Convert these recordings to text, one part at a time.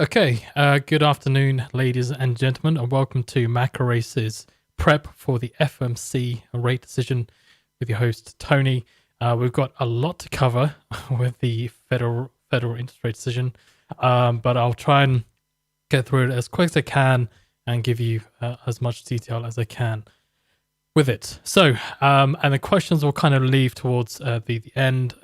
Okay, good afternoon, ladies and gentlemen, and welcome to Macro Race's prep for the FOMC rate decision with your host, Tony. We've got a lot to cover with the federal interest rate decision, but I'll try and get through it as quick as I can and give you as much detail as I can with it. So, and the questions will kind of leave towards the end.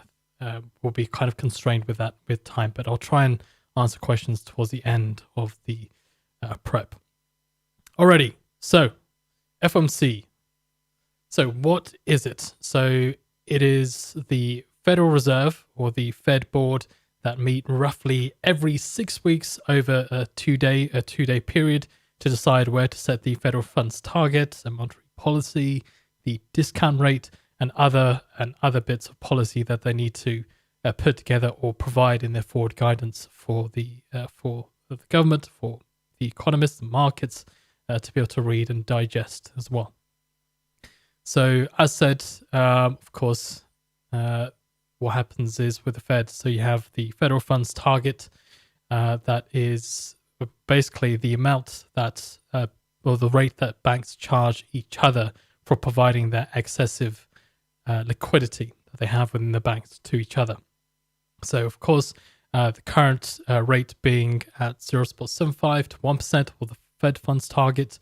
We'll be kind of constrained with that with time, but I'll try and answer questions towards the end of the prep. Alrighty, so FOMC. So what is it? So it is the Federal Reserve or the Fed board that meet roughly every 6 weeks over a two-day period to decide where to set the federal funds target and monetary policy, the discount rate, and other bits of policy that they need to put together or provide in their forward guidance for the government, for the economists, the markets, to be able to read and digest as well. So, as said, of course, what happens is with the Fed, so you have the federal funds target that is basically the amount that, or the rate that banks charge each other for providing their excessive liquidity that they have within the banks to each other. So, of course, the current rate being at 0.75 to 1% for the Fed funds target,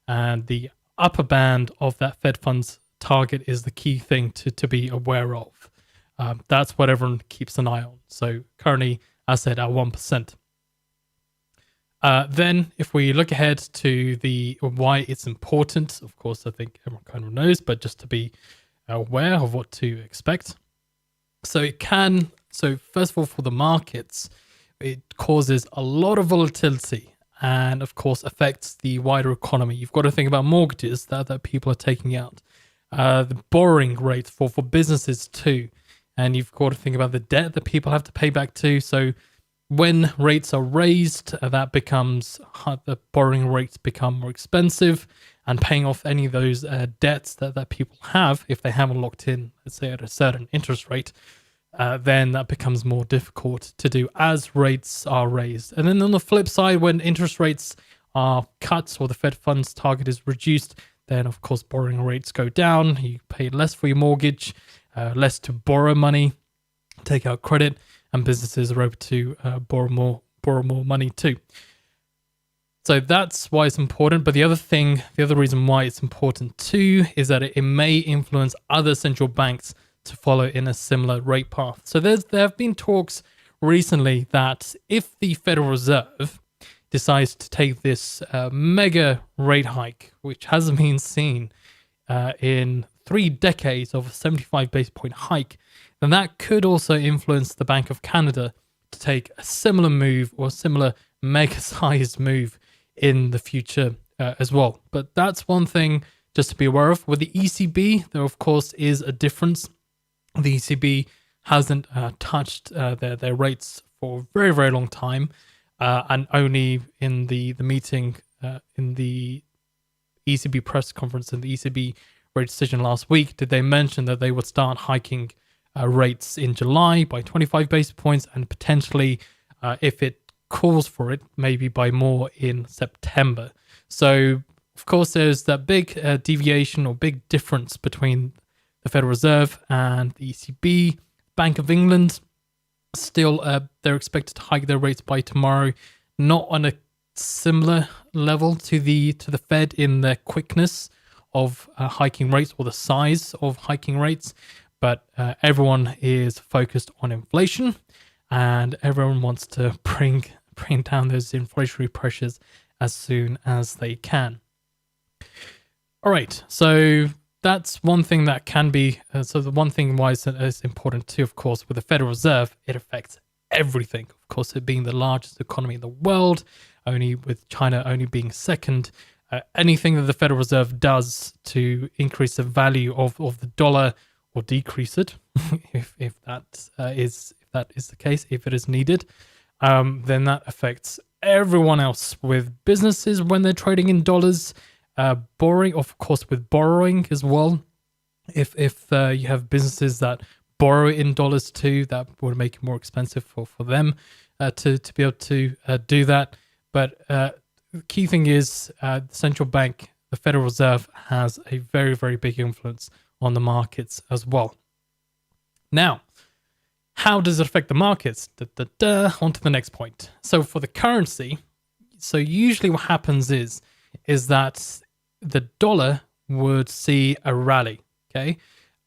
and the upper band of that Fed funds target is the key thing to be aware of. That's what everyone keeps an eye on. So currently, as I said, at 1%. Then, if we look ahead to the why it's important, of course, I think everyone kind of knows, but just to be aware of what to expect. So first of all, for the markets, it causes a lot of volatility and, of course, affects the wider economy. You've got to think about mortgages that people are taking out, the borrowing rate for businesses too. And you've got to think about the debt that people have to pay back too. So when rates are raised, the borrowing rates become more expensive, and paying off any of those debts that people have, if they haven't locked in, let's say at a certain interest rate, then that becomes more difficult to do as rates are raised. And then on the flip side, when interest rates are cut or the Fed funds target is reduced, then of course borrowing rates go down. You pay less for your mortgage, less to borrow money, take out credit, and businesses are able to borrow more money too. So that's why it's important. But the other reason why it's important too is that it may influence other central banks to follow in a similar rate path. So there have been talks recently that if the Federal Reserve decides to take this mega rate hike, which hasn't been seen in 3 decades of a 75 basis point hike, then that could also influence the Bank of Canada to take a similar move or similar mega-sized move in the future as well. But that's one thing just to be aware of. With the ECB, there of course is a difference. The ECB hasn't touched their rates for a very, very long time, and only in the meeting in the ECB press conference and the ECB rate decision last week did they mention that they would start hiking rates in July by 25 basis points, and potentially, if it calls for it, maybe by more in September. So, of course, there's that big deviation or big difference between the Federal Reserve and the ECB. Bank of England, still, they're expected to hike their rates by tomorrow, not on a similar level to the Fed in their quickness of hiking rates or the size of hiking rates, but everyone is focused on inflation, and everyone wants to bring down those inflationary pressures as soon as they can. All right, so that's one thing that can be, so the one thing why it's important too, of course, with the Federal Reserve, it affects everything. Of course, it being the largest economy in the world, only with China only being second. Anything that the Federal Reserve does to increase the value of the dollar or decrease it, if that is the case, if it is needed, then that affects everyone else. With businesses when they're trading in dollars, borrowing, of course, with borrowing as well. If you have businesses that borrow in dollars too, that would make it more expensive for them to be able to do that. But the key thing is the central bank, the Federal Reserve, has a very, very big influence on the markets as well. Now, how does it affect the markets? On to the next point. So for the currency, so usually what happens is that the dollar would see a rally, okay?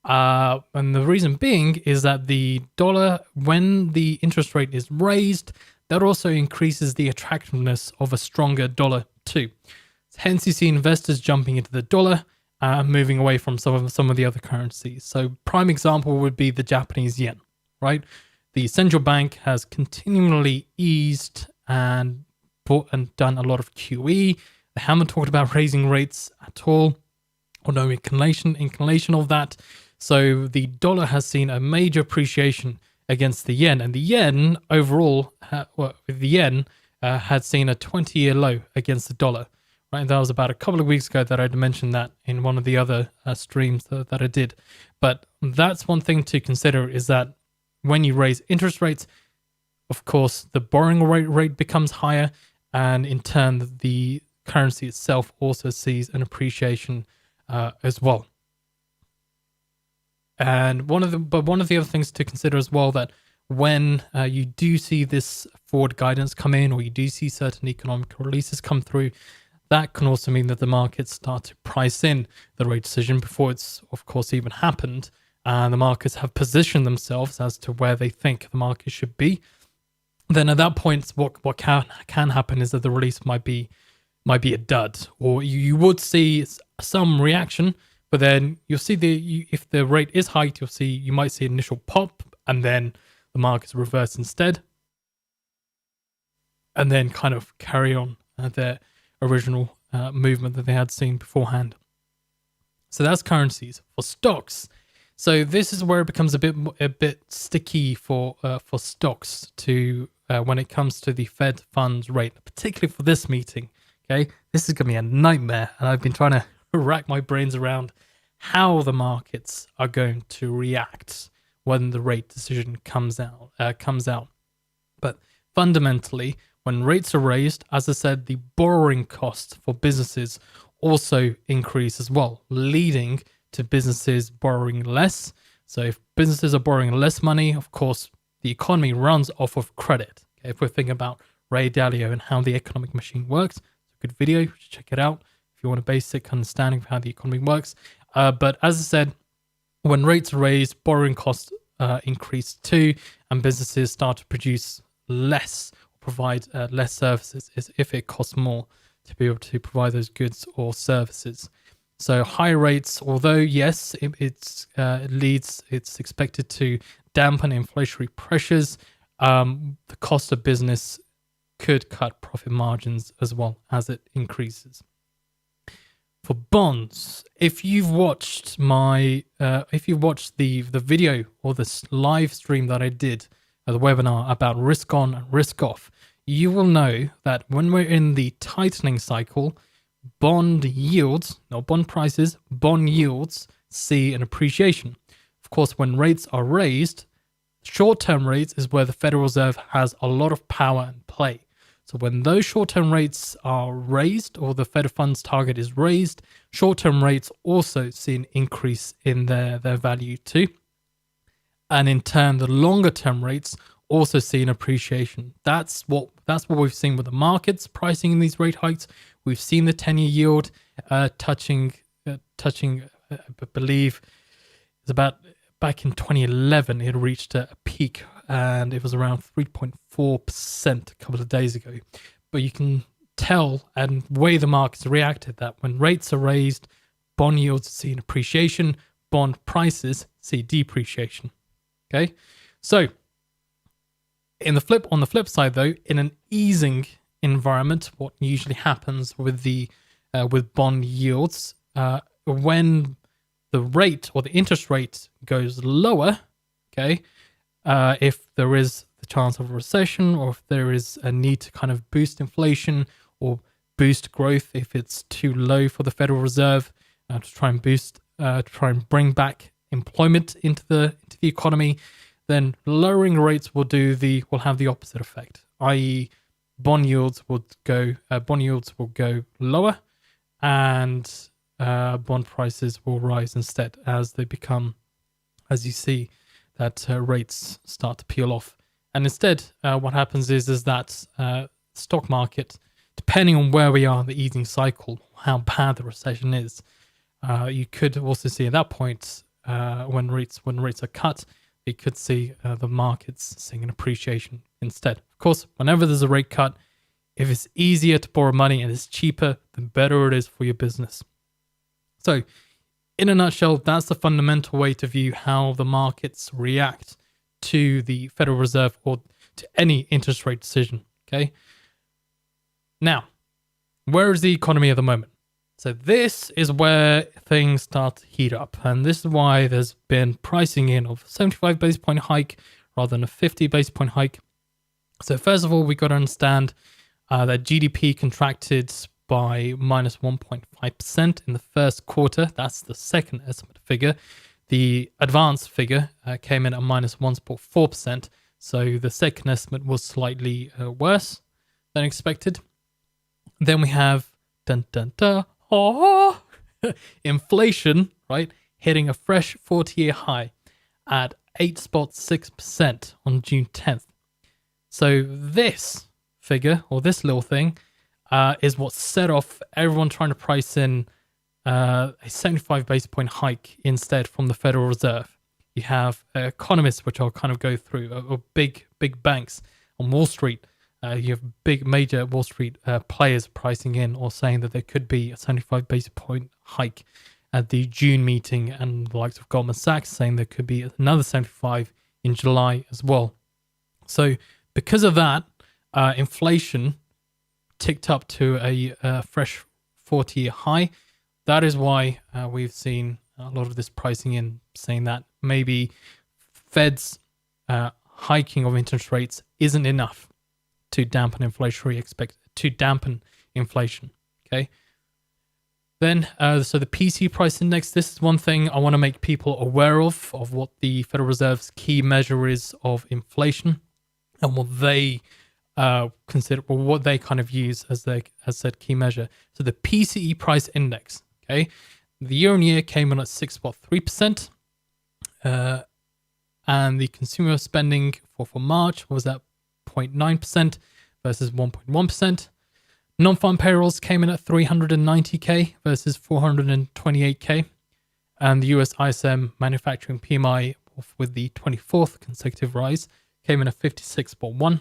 And the reason being is that the dollar, when the interest rate is raised, that also increases the attractiveness of a stronger dollar too. Hence, you see investors jumping into the dollar, moving away from some of the other currencies. So prime example would be the Japanese yen, right? The central bank has continually eased and done a lot of QE. They haven't talked about raising rates at all, or no inclination of that. So the dollar has seen a major appreciation against the yen, and the yen overall, had seen a 20-year low against the dollar. Right, that was about a couple of weeks ago that I'd mentioned that in one of the other streams that I did. But that's one thing to consider, is that when you raise interest rates, of course, the borrowing rate becomes higher, and in turn, the currency itself also sees an appreciation as well. And one of the other things to consider as well, that when you do see this forward guidance come in, or you do see certain economic releases come through, that can also mean that the markets start to price in the rate decision before it's, of course, even happened. And the markets have positioned themselves as to where they think the market should be. Then at that point, what can happen is that the release might be a dud, or you would see some reaction, but then you'll see if the rate is hiked, you might see an initial pop, and then the markets reverse instead, and then kind of carry on their original movement that they had seen beforehand. So that's currencies. For stocks, so this is where it becomes a bit sticky for stocks to when it comes to the Fed funds rate, particularly for this meeting. Okay, this is gonna be a nightmare, and I've been trying to rack my brains around how the markets are going to react when the rate decision comes out. But fundamentally, when rates are raised, as I said, the borrowing costs for businesses also increase as well, leading to businesses borrowing less. So if businesses are borrowing less money, of course, the economy runs off of credit. Okay? If we're thinking about Ray Dalio and how the economic machine works, it's a good video, you should check it out if you want a basic understanding of how the economy works. But as I said, when rates are raised, borrowing costs increase too, and businesses start to produce less, provide less services if it costs more to be able to provide those goods or services. So high rates, although yes, it's expected to dampen inflationary pressures, the cost of business could cut profit margins as well as it increases. For bonds, if you've watched the video or this live stream that I did at the webinar about risk on and risk off, you will know that when we're in the tightening cycle, bond yields, not bond prices, bond yields see an appreciation. Of course, when rates are raised, short-term rates is where the Federal Reserve has a lot of power and play. So when those short-term rates are raised, or the Fed funds target is raised, short-term rates also see an increase in their value too. And in turn, the longer-term rates also see an appreciation. That's what we've seen with the markets pricing in these rate hikes. We've seen the 10-year yield touching. I believe it's about back in 2011. It reached a peak, and it was around 3.4% a couple of days ago. But you can tell, and the way the markets reacted, that when rates are raised, bond yields see an appreciation, bond prices see depreciation. Okay, so on the flip side, though, in an easing environment, what usually happens with bond yields, when the rate or the interest rate goes lower, okay, if there is the chance of a recession, or if there is a need to kind of boost inflation or boost growth, if it's too low for the Federal Reserve to try and bring back employment into the economy, then lowering rates will have the opposite effect. i.e., bond yields will go lower, and bond prices will rise instead as you see that rates start to peel off. And instead, what happens is that stock market, depending on where we are in the easing cycle, how bad the recession is, you could also see at that point when rates are cut, you could see the markets seeing an appreciation instead. Of course, whenever there's a rate cut, if it's easier to borrow money and it's cheaper, the better it is for your business. So, in a nutshell, that's the fundamental way to view how the markets react to the Federal Reserve or to any interest rate decision. Okay. Now, where is the economy at the moment? So this is where things start to heat up. And this is why there's been pricing in of a 75 basis point hike rather than a 50 basis point hike. So first of all, we got to understand that GDP contracted by minus 1.5% in the first quarter. That's the second estimate figure. The advanced figure came in at minus 1.4%. So the second estimate was slightly worse than expected. Then we have inflation, right, hitting a fresh 40-year high at 8.6% on June 10th. So this figure, or this little thing, is what set off everyone trying to price in a 75 basis point hike instead from the Federal Reserve. You have economists, which I'll kind of go through, or big banks on Wall Street. You have big major Wall Street players pricing in or saying that there could be a 75 basis point hike at the June meeting, and the likes of Goldman Sachs saying there could be another 75 in July as well. So because of that, inflation ticked up to a fresh 40-year high. That is why we've seen a lot of this pricing in, saying that maybe Fed's hiking of interest rates isn't enough to dampen inflation. Okay. Then, so the PC price index. This is one thing I want to make people aware of what the Federal Reserve's key measure is of inflation, and what they consider, or what they kind of use as their key measure. So the PCE price index. Okay, the year-on-year came in at 6.3%, and the consumer spending for March was at 0.9% versus 1.1%. Non-farm payrolls came in at 390k versus 428k, and the US ISM manufacturing PMI, with the 24th consecutive rise, came in at 56.1.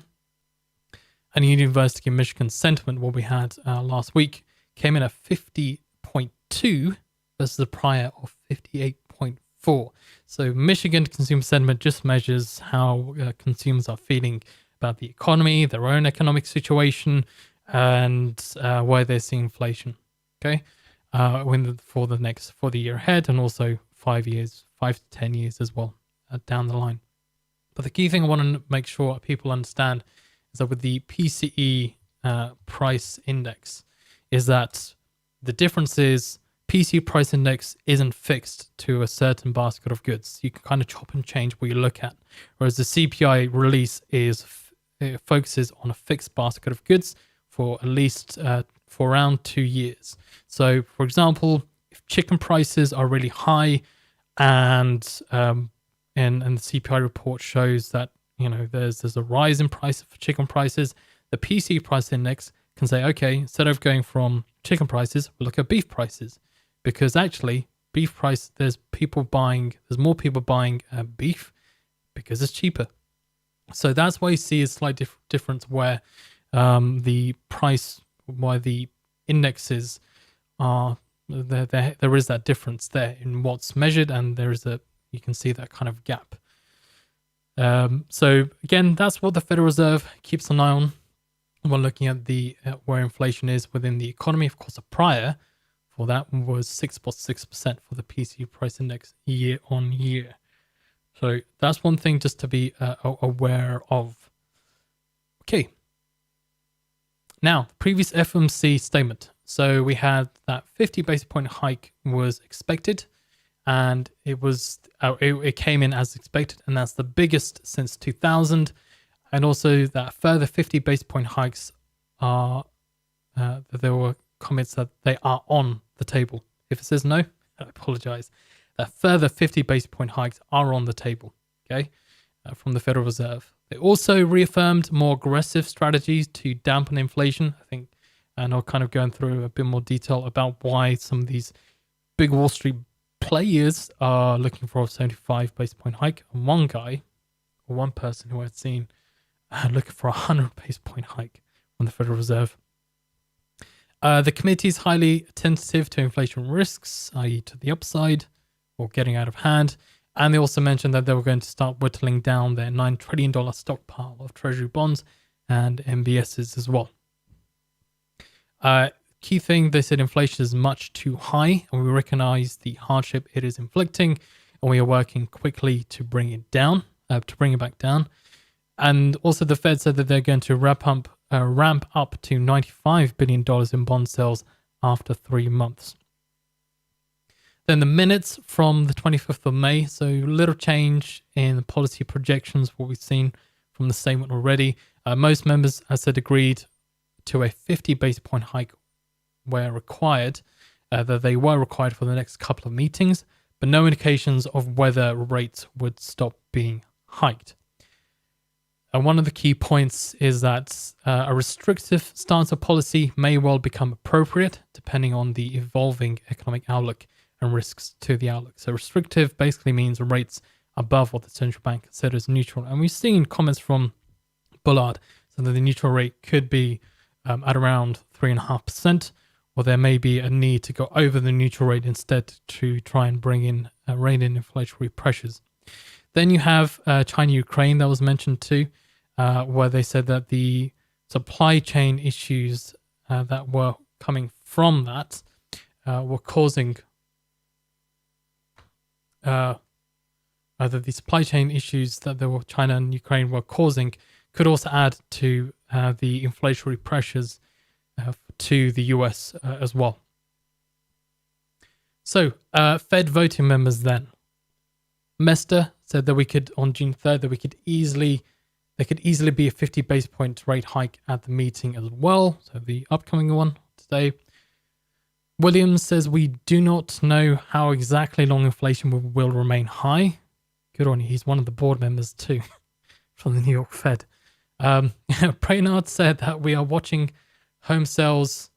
And University of Michigan sentiment, what we had last week, came in at 50.2 versus the prior of 58.4. So Michigan consumer sentiment just measures how consumers are feeling about the economy, their own economic situation, and where they're seeing inflation. Okay, for the year ahead, and also 5 to 10 years as well down the line. But the key thing I want to make sure people understand is that with the PCE price index, is that the difference is PCE price index isn't fixed to a certain basket of goods. You can kind of chop and change what you look at, whereas the CPI release focuses on a fixed basket of goods for at least for around 2 years. So, for example, if chicken prices are really high, and the CPI report shows that there's a rise in price for chicken prices, the PC price index can say, okay, instead of going from chicken prices, we'll look at beef prices, because actually beef price, there's more people buying beef because it's cheaper. So that's why you see a slight difference where the indexes are there is that difference there in what's measured, and you can see that kind of gap. So again, that's what the Federal Reserve keeps an eye on when looking at where inflation is within the economy. Of course, the prior for that was 6.6% for the PCE price index year on year. So that's one thing just to be aware of. Okay. Now, the previous FOMC statement. So we had that 50 basis point hike was expected, and it came in as expected, and that's the biggest since 2000. And also that further 50 base point hikes are, that there were comments that they are on the table. If it says no, I apologize. That further 50 base point hikes are on the table, okay, from the Federal Reserve. They also reaffirmed more aggressive strategies to dampen inflation, I think, and I'll kind of go through a bit more detail about why some of these big Wall Street players are looking for a 75 base point hike. And one guy, or one person who I'd seen looking for a 100 base point hike from the Federal Reserve. The committee is highly attentive to inflation risks, i.e. to the upside or getting out of hand. And they also mentioned that they were going to start whittling down their $9 trillion stockpile of treasury bonds and MBSs as well. Key thing, they said inflation is much too high and we recognize the hardship it is inflicting and we are working quickly to bring it down, to bring it back down. And also the Fed said that they're going to ramp up to $95 billion in bond sales after 3 months. Then the minutes from the 25th of May, so little change in the policy projections, what we've seen from the statement already. Most members, as said, agreed to a 50 base point hike where required, that they were required for the next couple of meetings, but no indications of whether rates would stop being hiked. One of the key points is that a restrictive stance of policy may well become appropriate depending on the evolving economic outlook and risks to the outlook. So restrictive basically means rates above what the central bank considers neutral. And we've seen comments from Bullard so that the neutral rate could be at around 3.5%, or there may be a need to go over the neutral rate instead to try and rein in inflationary pressures. Then you have China-Ukraine that was mentioned too, where they said that the supply chain issues that were coming from that were causing that the supply chain issues that China and Ukraine were causing could also add to the inflationary pressures to the US as well. So Fed voting members then. Mester said that we could, on June 3rd, that there could easily be a 50 base point rate hike at the meeting as well. So the upcoming one today. Williams says we do not know how exactly long inflation will remain high. Good on you. He's one of the board members too from the New York Fed. Brainard said that we are watching home sales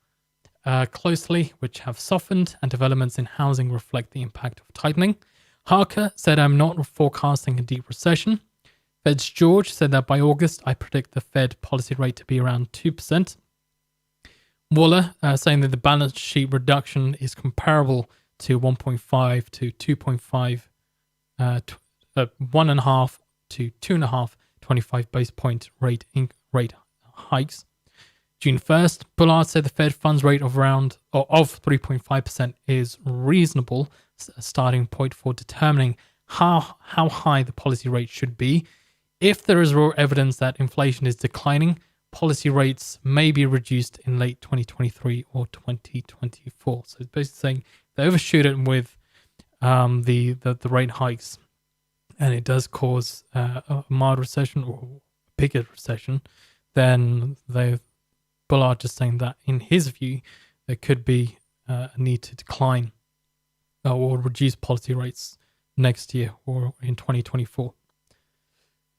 closely, which have softened, and developments in housing reflect the impact of tightening. Harker said, I'm not forecasting a deep recession. Fed's George said that by August, I predict the Fed policy rate to be around 2%. Waller saying that the balance sheet reduction is comparable to 1.5 to 2.5, 1.5 to 2.5 25 base point rate hikes. June 1st, Bullard said the Fed funds rate of 3.5% is reasonable starting point for determining how high the policy rate should be. If there is raw evidence that inflation is declining, policy rates may be reduced in late 2023 or 2024. So it's basically saying they overshoot it with the rate hikes, and it does cause a mild recession or a bigger recession, then Bullard just saying that in his view, there could be a need to decline or reduce policy rates next year or in 2024.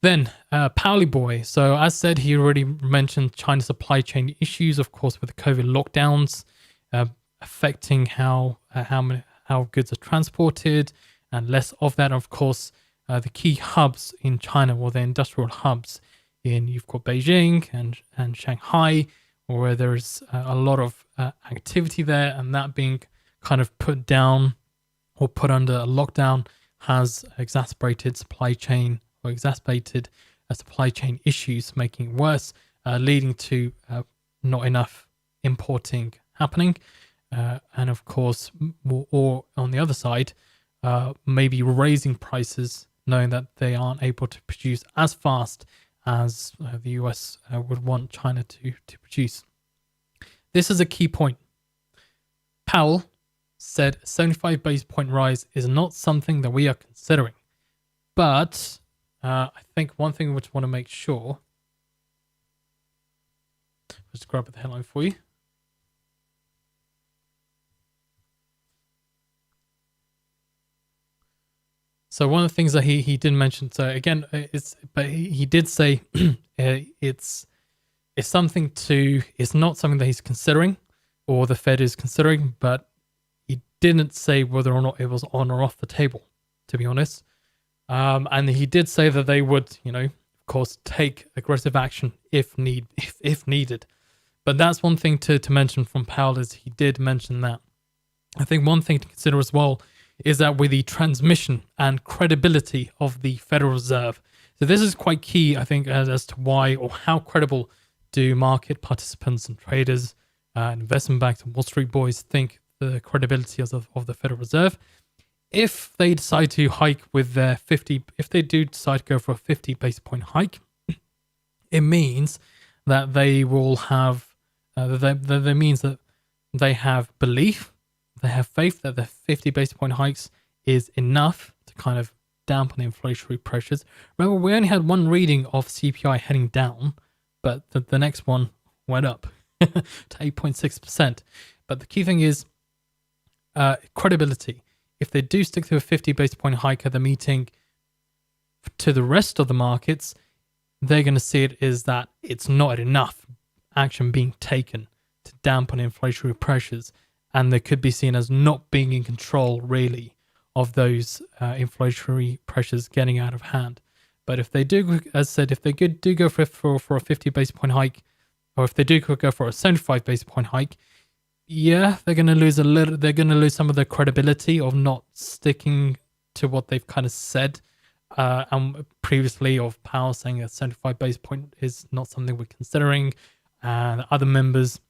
Then, Powley Boy. So as said, he already mentioned China's supply chain issues, of course, with the COVID lockdowns affecting how goods are transported, and less of that. Of course, the key hubs in China, or the industrial hubs you've got Beijing and Shanghai, where there's a lot of activity there, and that being kind of put down or put under a lockdown has exacerbated supply chain issues, making it worse, leading to not enough importing happening. And of course, or on the other side, maybe raising prices, knowing that they aren't able to produce as fast as the US would want China to produce. This is a key point. Powell said 75 base point rise is not something that we are considering. But I think one thing which I want to make sure Just grab the headline for you. So one of the things that he did mention, so again, he did say it's something it's not something that he's considering or the Fed is considering, but he didn't say whether or not it was on or off the table, to be honest. And he did say that they would, of course, take aggressive action if needed. But that's one thing to mention from Powell, is he did mention that. I think one thing to consider as well is that with the transmission and credibility of the Federal Reserve. So this is quite key, I think, as to why or how credible do market participants and traders and investment banks and Wall Street boys think the credibility of the Federal Reserve. If they decide to hike with their if they do decide to go for a 50 basis point hike, it means that they will have, that means that they have belief, they have faith that the 50 basis point hikes is enough to kind of dampen the inflationary pressures. Remember, we only had one reading of CPI heading down, but the next one went up to 8.6%. But the key thing is credibility. If they do stick to a 50 basis point hike at the meeting, to the rest of the markets, they're going to see it as that it's not enough action being taken to dampen inflationary pressures, and they could be seen as not being in control really of those inflationary pressures getting out of hand. But if they do, as I said, if they do go for a 50 basis point hike, or if they do go for a 75 basis point hike, yeah, they're going to lose they're going to lose some of their credibility of not sticking to what they've kind of said and previously, of Powell saying a 75 basis point is not something we're considering, and other members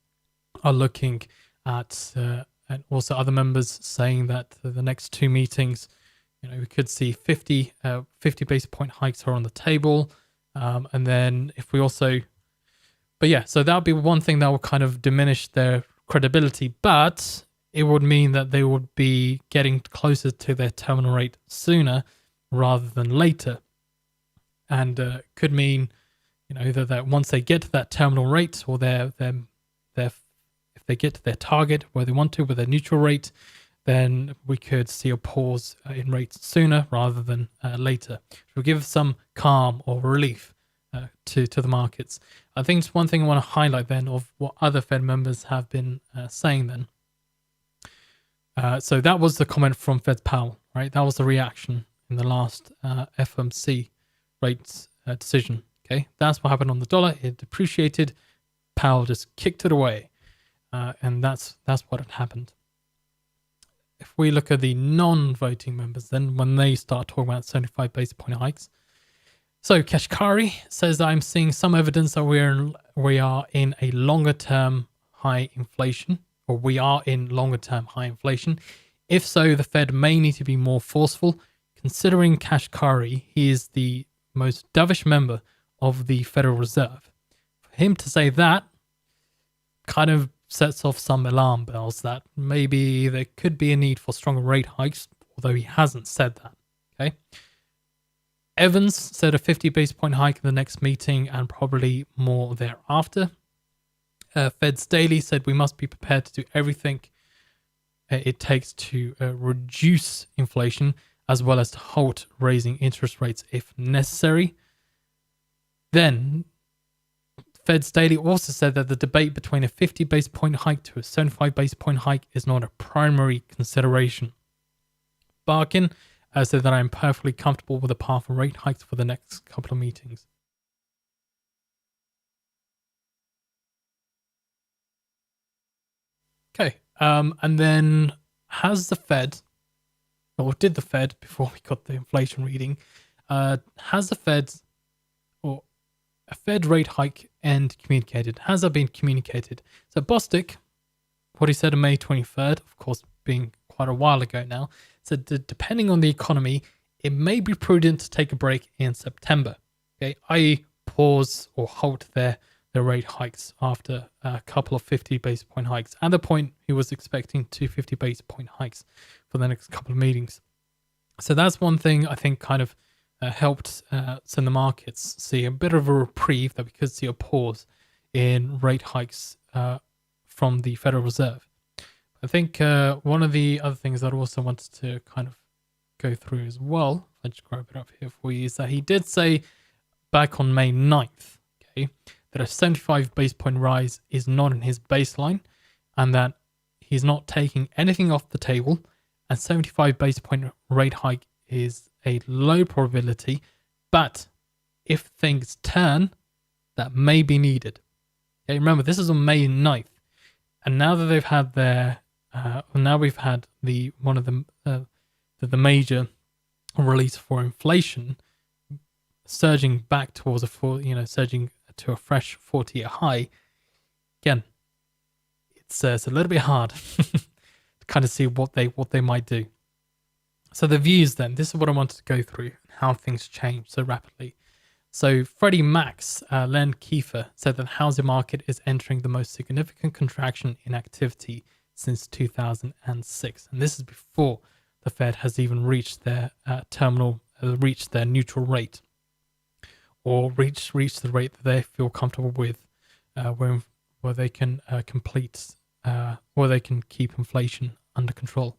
are looking at, and also other members saying that the next two meetings, we could see 50 basis point hikes are on the table, and then if we also, but yeah, so that would be one thing that will kind of diminish their credibility, but it would mean that they would be getting closer to their terminal rate sooner rather than later, and could mean, that once they get to that terminal rate, or their if they get to their target where they want to with their neutral rate, then we could see a pause in rates sooner rather than later, which will give some calm or relief to the markets. I think it's one thing I want to highlight then of what other Fed members have been saying then. So that was the comment from Fed Powell, right? That was the reaction in the last FOMC rates decision. Okay, that's what happened on the dollar. It depreciated. Powell just kicked it away, and that's what had happened. If we look at the non-voting members, then when they start talking about 75 basis point hikes, so Kashkari says, I'm seeing some evidence that we are in a longer-term high inflation, or we are in longer-term high inflation. If so, the Fed may need to be more forceful. Considering Kashkari, he is the most dovish member of the Federal Reserve. For him to say that kind of sets off some alarm bells that maybe there could be a need for stronger rate hikes, although he hasn't said that. Okay. Evans said a 50 basis point hike in the next meeting and probably more thereafter. Fed's Daily said we must be prepared to do everything it takes to reduce inflation, as well as to halt raising interest rates if necessary. Then Fed's Daily also said that the debate between a 50 basis point hike to a 75 basis point hike is not a primary consideration. Barkin said that I'm perfectly comfortable with the path of rate hikes for the next couple of meetings. Okay, and then has the Fed, or did the Fed, before we got the inflation reading, has the Fed, or a Fed rate hike end communicated? Has that been communicated? So Bostic, what he said on May 23rd, of course being quite a while ago now, said that depending on the economy, it may be prudent to take a break in September. Okay, i.e. pause or halt their rate hikes after a couple of 50 basis point hikes. At the point, he was expecting 250 basis point hikes for the next couple of meetings. So that's one thing I think kind of helped send the markets see a bit of a reprieve, that we could see a pause in rate hikes from the Federal Reserve. I think one of the other things that I also wanted to kind of go through as well, I'll just grab it up here for you, is that he did say back on May 9th, okay, that a 75 base point rise is not in his baseline and that he's not taking anything off the table, and 75 base point rate hike is a low probability, but if things turn, that may be needed. Okay, remember, this is on May 9th, and now that they've had their, now we've had the one of the major release for inflation surging back towards surging to a fresh 40-year high. Again, it's a little bit hard to kind of see what they might do. So the views then, this is what I wanted to go through, how things change so rapidly. So Freddie Mac's Len Kiefer said that the housing market is entering the most significant contraction in activity since 2006. And this is before the Fed has even reached their reached their neutral rate, or reach the rate that they feel comfortable with, where they can where they can keep inflation under control.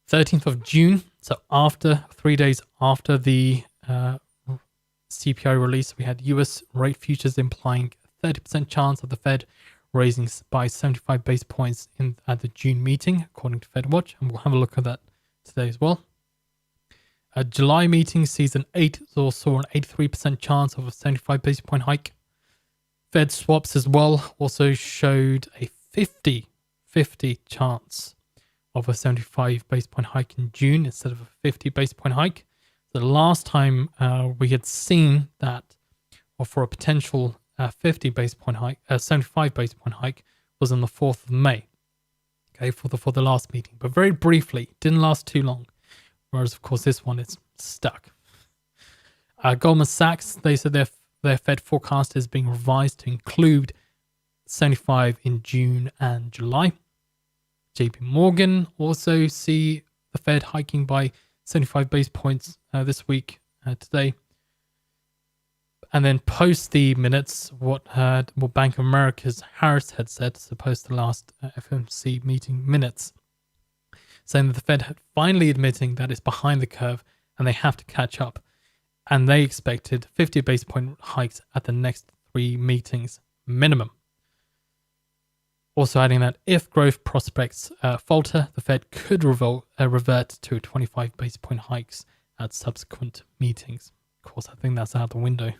13th of June, so 3 days after the CPI release, we had US rate futures implying a 30% chance of the Fed raising by 75 base points at the June meeting, according to FedWatch, and we'll have a look at that today as well. A July meeting saw an 83% chance of a 75 base point hike. Fed swaps as well also showed a 50 chance of a 75 base point hike in June instead of a 50 base point hike. The last time we had seen that, or for a potential 50 base point hike, 75 base point hike, was on the 4th of May. Okay, for the last meeting, but very briefly, didn't last too long. Whereas, of course, this one is stuck. Goldman Sachs, they said their Fed forecast is being revised to include 75 in June and July. JP Morgan also see the Fed hiking by 75 base points this week, today. And then post the minutes, what Bank of America's Harris had said, so post the last FOMC meeting minutes, saying that the Fed had finally admitting that it's behind the curve and they have to catch up. And they expected 50 base point hikes at the next 3 meetings minimum. Also adding that if growth prospects falter, the Fed could revert to 25 base point hikes at subsequent meetings. Of course, I think that's out the window.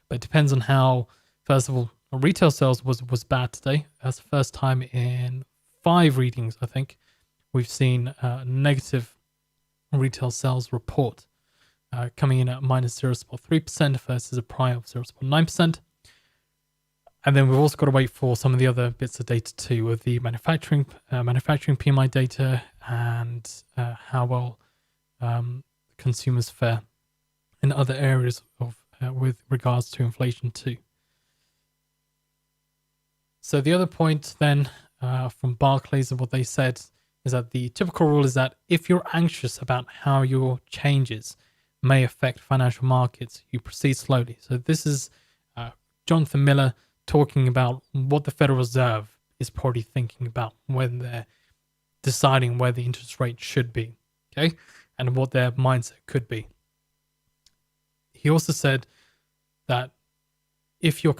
But it depends on how, first of all, retail sales was bad today. That's the first time in 5 readings, I think, we've seen a negative retail sales report coming in at minus 0.3% versus a prior of 0.9%. And then we've also got to wait for some of the other bits of data too, with the manufacturing PMI data and how well consumers fare in other areas of with regards to inflation too. So the other point then from Barclays and what they said is that the typical rule is that if you're anxious about how your changes may affect financial markets, you proceed slowly. So this is Jonathan Miller talking about what the Federal Reserve is probably thinking about when they're deciding where the interest rate should be, okay, and what their mindset could be. He also said that if you're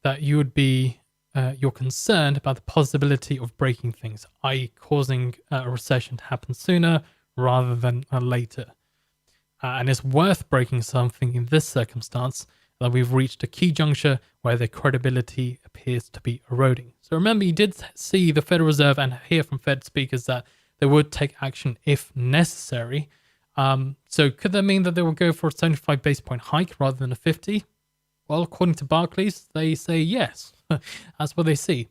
you're concerned about the possibility of breaking things, i.e., causing a recession to happen sooner rather than later, and it's worth breaking something in this circumstance that we've reached a key juncture where their credibility appears to be eroding. So remember, you did see the Federal Reserve and hear from Fed speakers that they would take action if necessary. So could that mean that they will go for a 75 base point hike rather than a 50? Well, according to Barclays, they say yes. That's what they see.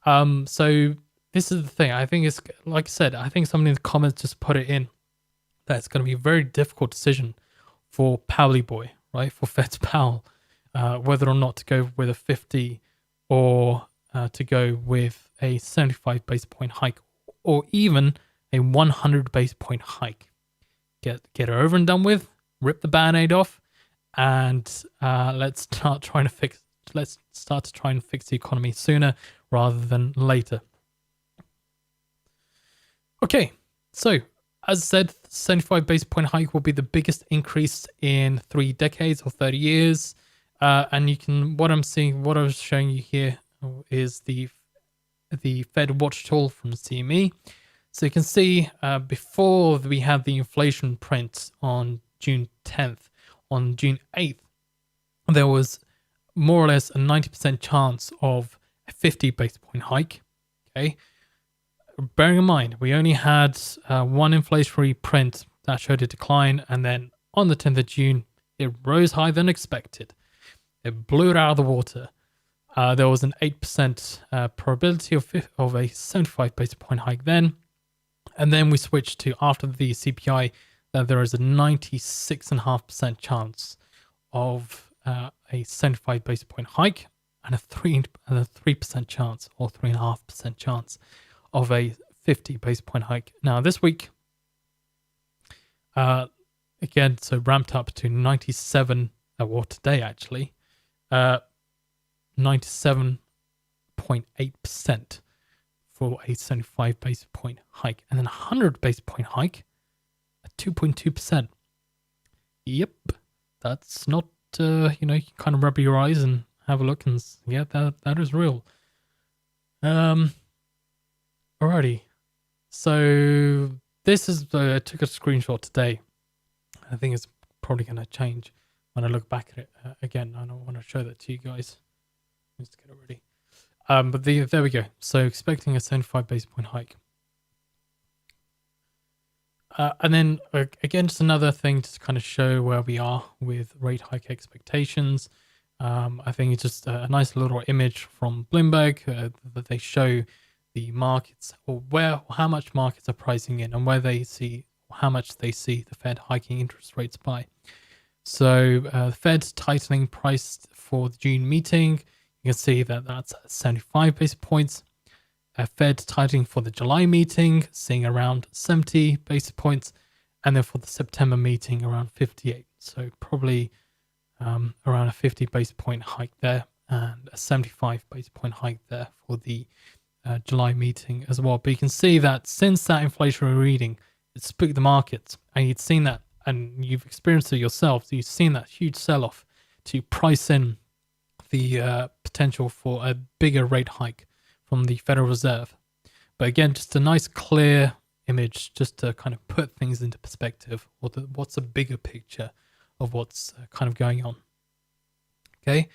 So this is the thing. I think it's, like I said, I think somebody in the comments just put it in, that it's going to be a very difficult decision for Powelly boy, right? For Fed's Powell, whether or not to go with a 50 or to go with a 75 base point hike, or even a 100 base point hike. Get it over and done with, rip the band-aid off, and let's start trying to let's start to try and fix the economy sooner rather than later. Okay, so as I said, 75 basis point hike will be the biggest increase in 3 decades or 30 years. And you can, what I was showing you here is the Fed watch tool from CME. So you can see before we had the inflation print on June 10th, on June 8th, there was more or less a 90% chance of a 50 basis point hike. Okay. Bearing in mind, we only had one inflationary print that showed a decline, and then on the 10th of June, it rose higher than expected. It blew it out of the water. There was an 8% probability of a 75 basis point hike then. And then we switched to, after the CPI, that there is a 96.5% chance of a 75 basis point hike and a 3% chance or 3.5% chance of a 50 basis point hike. Now this week, again, so ramped up to 97, or today actually, 97.8% for a 75 basis point hike, and then a 100 basis point hike at 2.2%. Yep, that's not, you can kind of rub your eyes and have a look, and yeah, that is real. Alrighty, so this is, I took a screenshot today. I think it's probably going to change when I look back at it again. I don't want to show that to you guys. Let's get it ready. But there we go. So expecting a 75 basis point hike. And then again, just another thing to kind of show where we are with rate hike expectations. I think it's just a nice little image from Bloomberg that they show the markets, or how much markets are pricing in, and where they see how much they see the Fed hiking interest rates by. So the Fed's tightening price for the June meeting, you can see that that's 75 basis points. Fed tightening for the July meeting, seeing around 70 basis points, and then for the September meeting around 58. So probably around a 50 basis point hike there, and a 75 basis point hike there for the July meeting as well. But you can see that since that inflationary reading, it spooked the markets, and you'd seen that, and you've experienced it yourself. So you've seen that huge sell-off to price in the potential for a bigger rate hike from the Federal Reserve. But again, just a nice clear image just to kind of put things into perspective, or what's the bigger picture of what's kind of going on. Okay,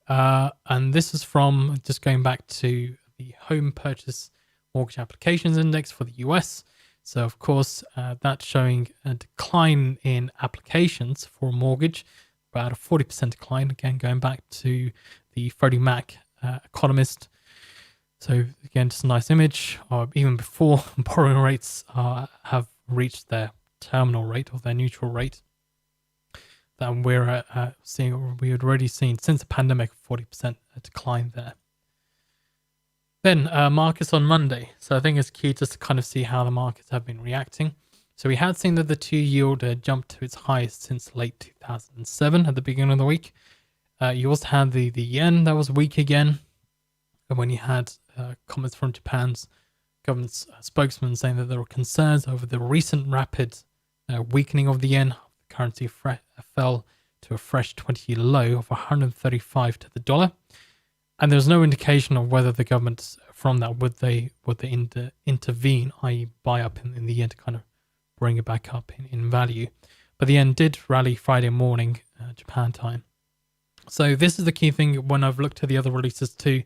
and this is from, just going back to the home purchase mortgage applications index for the US. So of course, that's showing a decline in applications for a mortgage, about a 40% decline. Again, going back to the Freddie Mac economist. So again, just a nice image. Even before borrowing rates have reached their terminal rate or their neutral rate, that we're seeing, we had already seen since the pandemic, 40% decline there. Then markets on Monday. So I think it's key just to kind of see how the markets have been reacting. So we had seen that the 2 yield jumped to its highest since late 2007 at the beginning of the week. You also had the yen that was weak again. And when you had comments from Japan's government spokesman saying that there were concerns over the recent rapid weakening of the yen, the currency fell to a fresh 20-year low of 135 to the dollar. And there's no indication of whether the government from that would they intervene, i.e. buy up in the yen to kind of bring it back up in value. But the yen did rally Friday morning, Japan time. So this is the key thing when I've looked at the other releases too,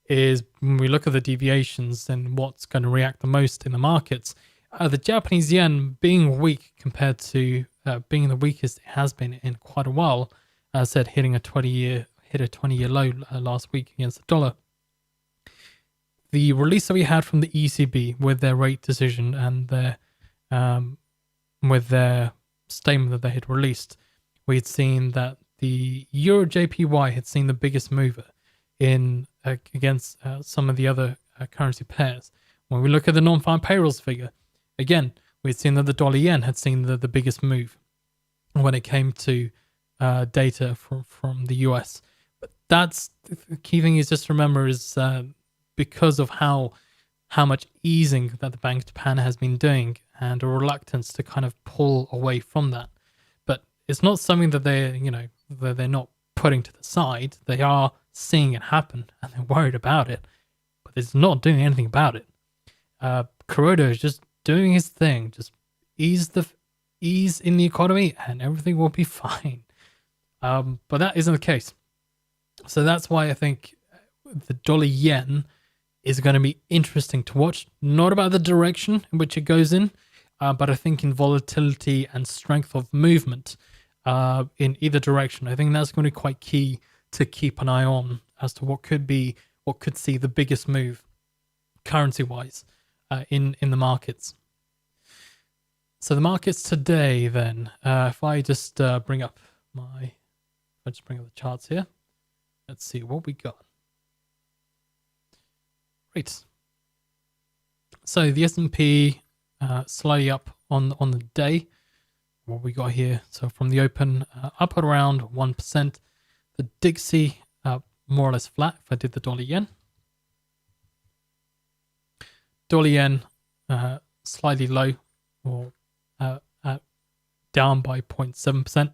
is when we look at the deviations and what's going to react the most in the markets. The Japanese yen being weak compared to being the weakest it has been in quite a while, as I said, hitting a 20-year low last week against the dollar. The release that we had from the ECB with their rate decision and their with their statement that they had released, we had seen that the EUR/JPY had seen the biggest mover in against some of the other currency pairs. When we look at the non-farm payrolls figure, again, we had seen that the dollar yen had seen the biggest move when it came to data from the US. But that's the key thing is just remember is because of how much easing that the Bank of Japan has been doing and a reluctance to kind of pull away from that. But it's not something that they're not putting to the side. They are seeing it happen and they're worried about it, but it's not doing anything about it. Kuroda is just doing his thing, just ease in the economy and everything will be fine. But that isn't the case. So that's why I think the dollar yen is going to be interesting to watch. Not about the direction in which it goes in, but I think in volatility and strength of movement in either direction. I think that's going to be quite key to keep an eye on as to what could see the biggest move currency-wise in the markets. So the markets today, then, if I just bring up the charts here, let's see what we got. Great. So the S&P slightly up on the day. What we got here? So from the open, up at around 1%. The Dixie more or less flat. If I did the dollar yen, slightly low or down by 0.7%.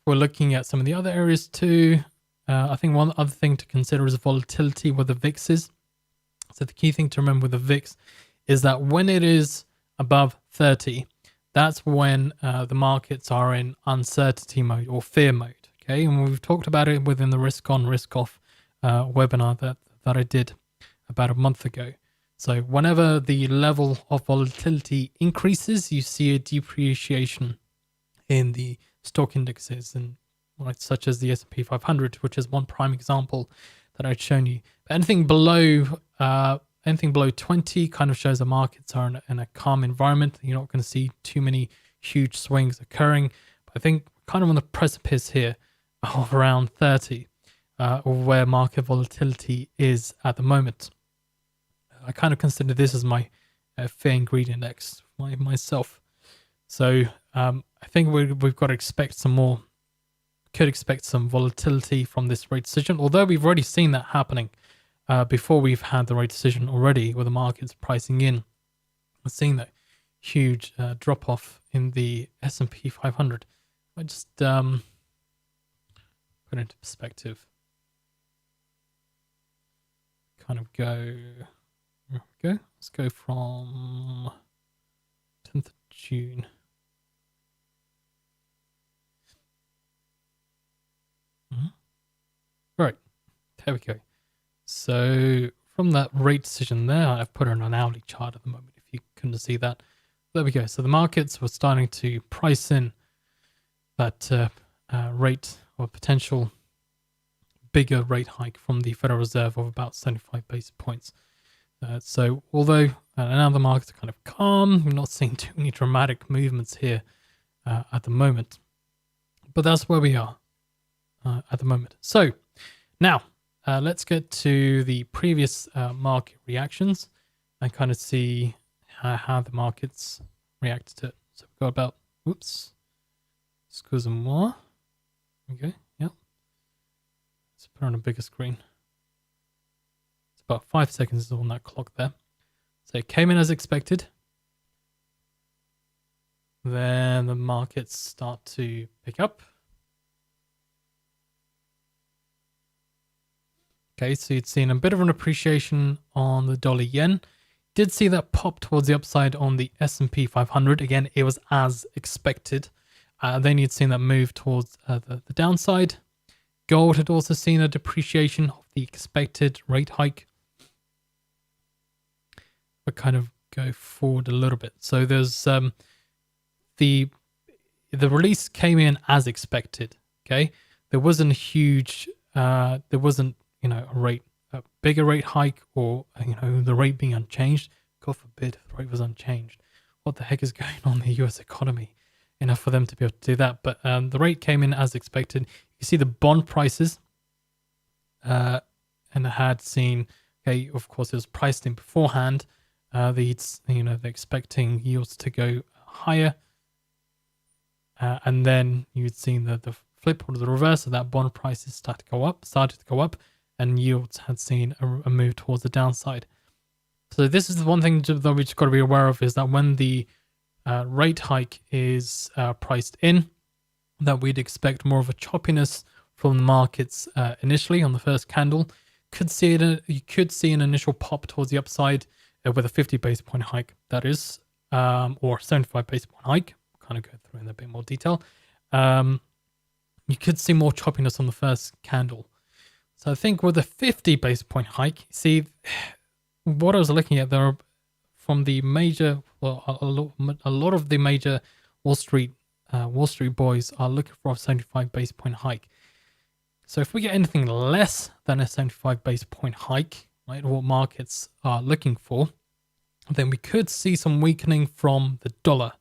We're looking at some of the other areas too. I think one other thing to consider is volatility with the VIX is. So the key thing to remember with the VIX is that when it is above 30, that's when the markets are in uncertainty mode or fear mode. Okay, and we've talked about it within the risk on, risk off webinar that I did about a month ago. So whenever the level of volatility increases, you see a depreciation in the stock indexes, and such as the S&P 500, which is one prime example that I'd shown you. But anything below 20 kind of shows the markets are in a calm environment. You're not going to see too many huge swings occurring. But I think kind of on the precipice here of around 30, of where market volatility is at the moment. I kind of consider this as my fear ingredient index myself. So I think we've got to expect some more. Could expect some volatility from this rate decision, although we've already seen that happening before we've had the rate decision already, with the markets pricing in. We're seeing that huge drop off in the S&P 500. I just put it into perspective. Kind of go. There we go. Let's go from 10th of June. Right, there we go. So from that rate decision there, I've put on an hourly chart at the moment, if you couldn't see that. There we go. So the markets were starting to price in that rate or potential bigger rate hike from the Federal Reserve of about 75 basis points. So although now the markets are kind of calm, we're not seeing too many dramatic movements here at the moment. But that's where we are at the moment. So now let's get to the previous market reactions and kind of see how the markets react to it. So we've got about, excusez-moi. Okay, yep. Let's put on a bigger screen. It's about 5 seconds on that clock there. So it came in as expected. Then the markets start to pick up. Okay, so you'd seen a bit of an appreciation on the dollar yen. Did see that pop towards the upside on the S&P 500. Again, it was as expected. Then you'd seen that move towards the downside. Gold had also seen a depreciation of the expected rate hike. But kind of go forward a little bit. So there's the release came in as expected. Okay, there wasn't a huge, there wasn't a bigger rate hike or the rate being unchanged. God forbid if the rate was unchanged. What the heck is going on in the US economy? Enough for them to be able to do that. But the rate came in as expected. You see the bond prices and I had seen, okay, of course it was priced in beforehand. They're expecting yields to go higher. And then you'd seen the flip or the reverse of that, bond prices started to go up, and yields had seen a move towards the downside. So this is the one thing that we just got to be aware of, is that when the rate hike is priced in, that we'd expect more of a choppiness from the markets initially on the first candle. You could see an initial pop towards the upside with a 50 basis point hike, that is, or 75 basis point hike. Kind of go through in a bit more detail. You could see more choppiness on the first candle. So I think with a 50 basis point hike, see what I was looking at there from the major, well, a lot of the major Wall Street boys are looking for a 75 basis point hike. So if we get anything less than a 75 basis point hike, right, what markets are looking for, then we could see some weakening from the dollar.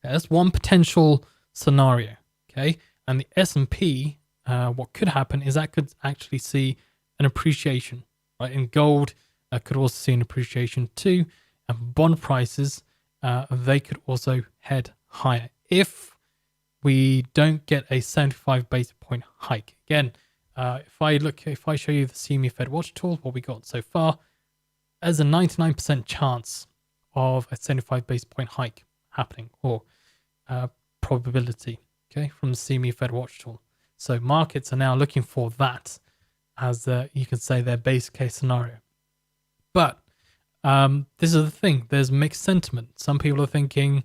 That's one potential scenario, okay? And the S&P, what could happen is that could actually see an appreciation, right? And gold could also see an appreciation too. And bond prices, they could also head higher if we don't get a 75 basis point hike. Again, if I show you the CME Fed Watch tool, what we got so far, there's a 99% chance of a 75 basis point hike happening, or probability, okay, from the CME Fed Watch tool. So markets are now looking for that as you can say their base case scenario. But this is the thing, there's mixed sentiment. Some people are thinking,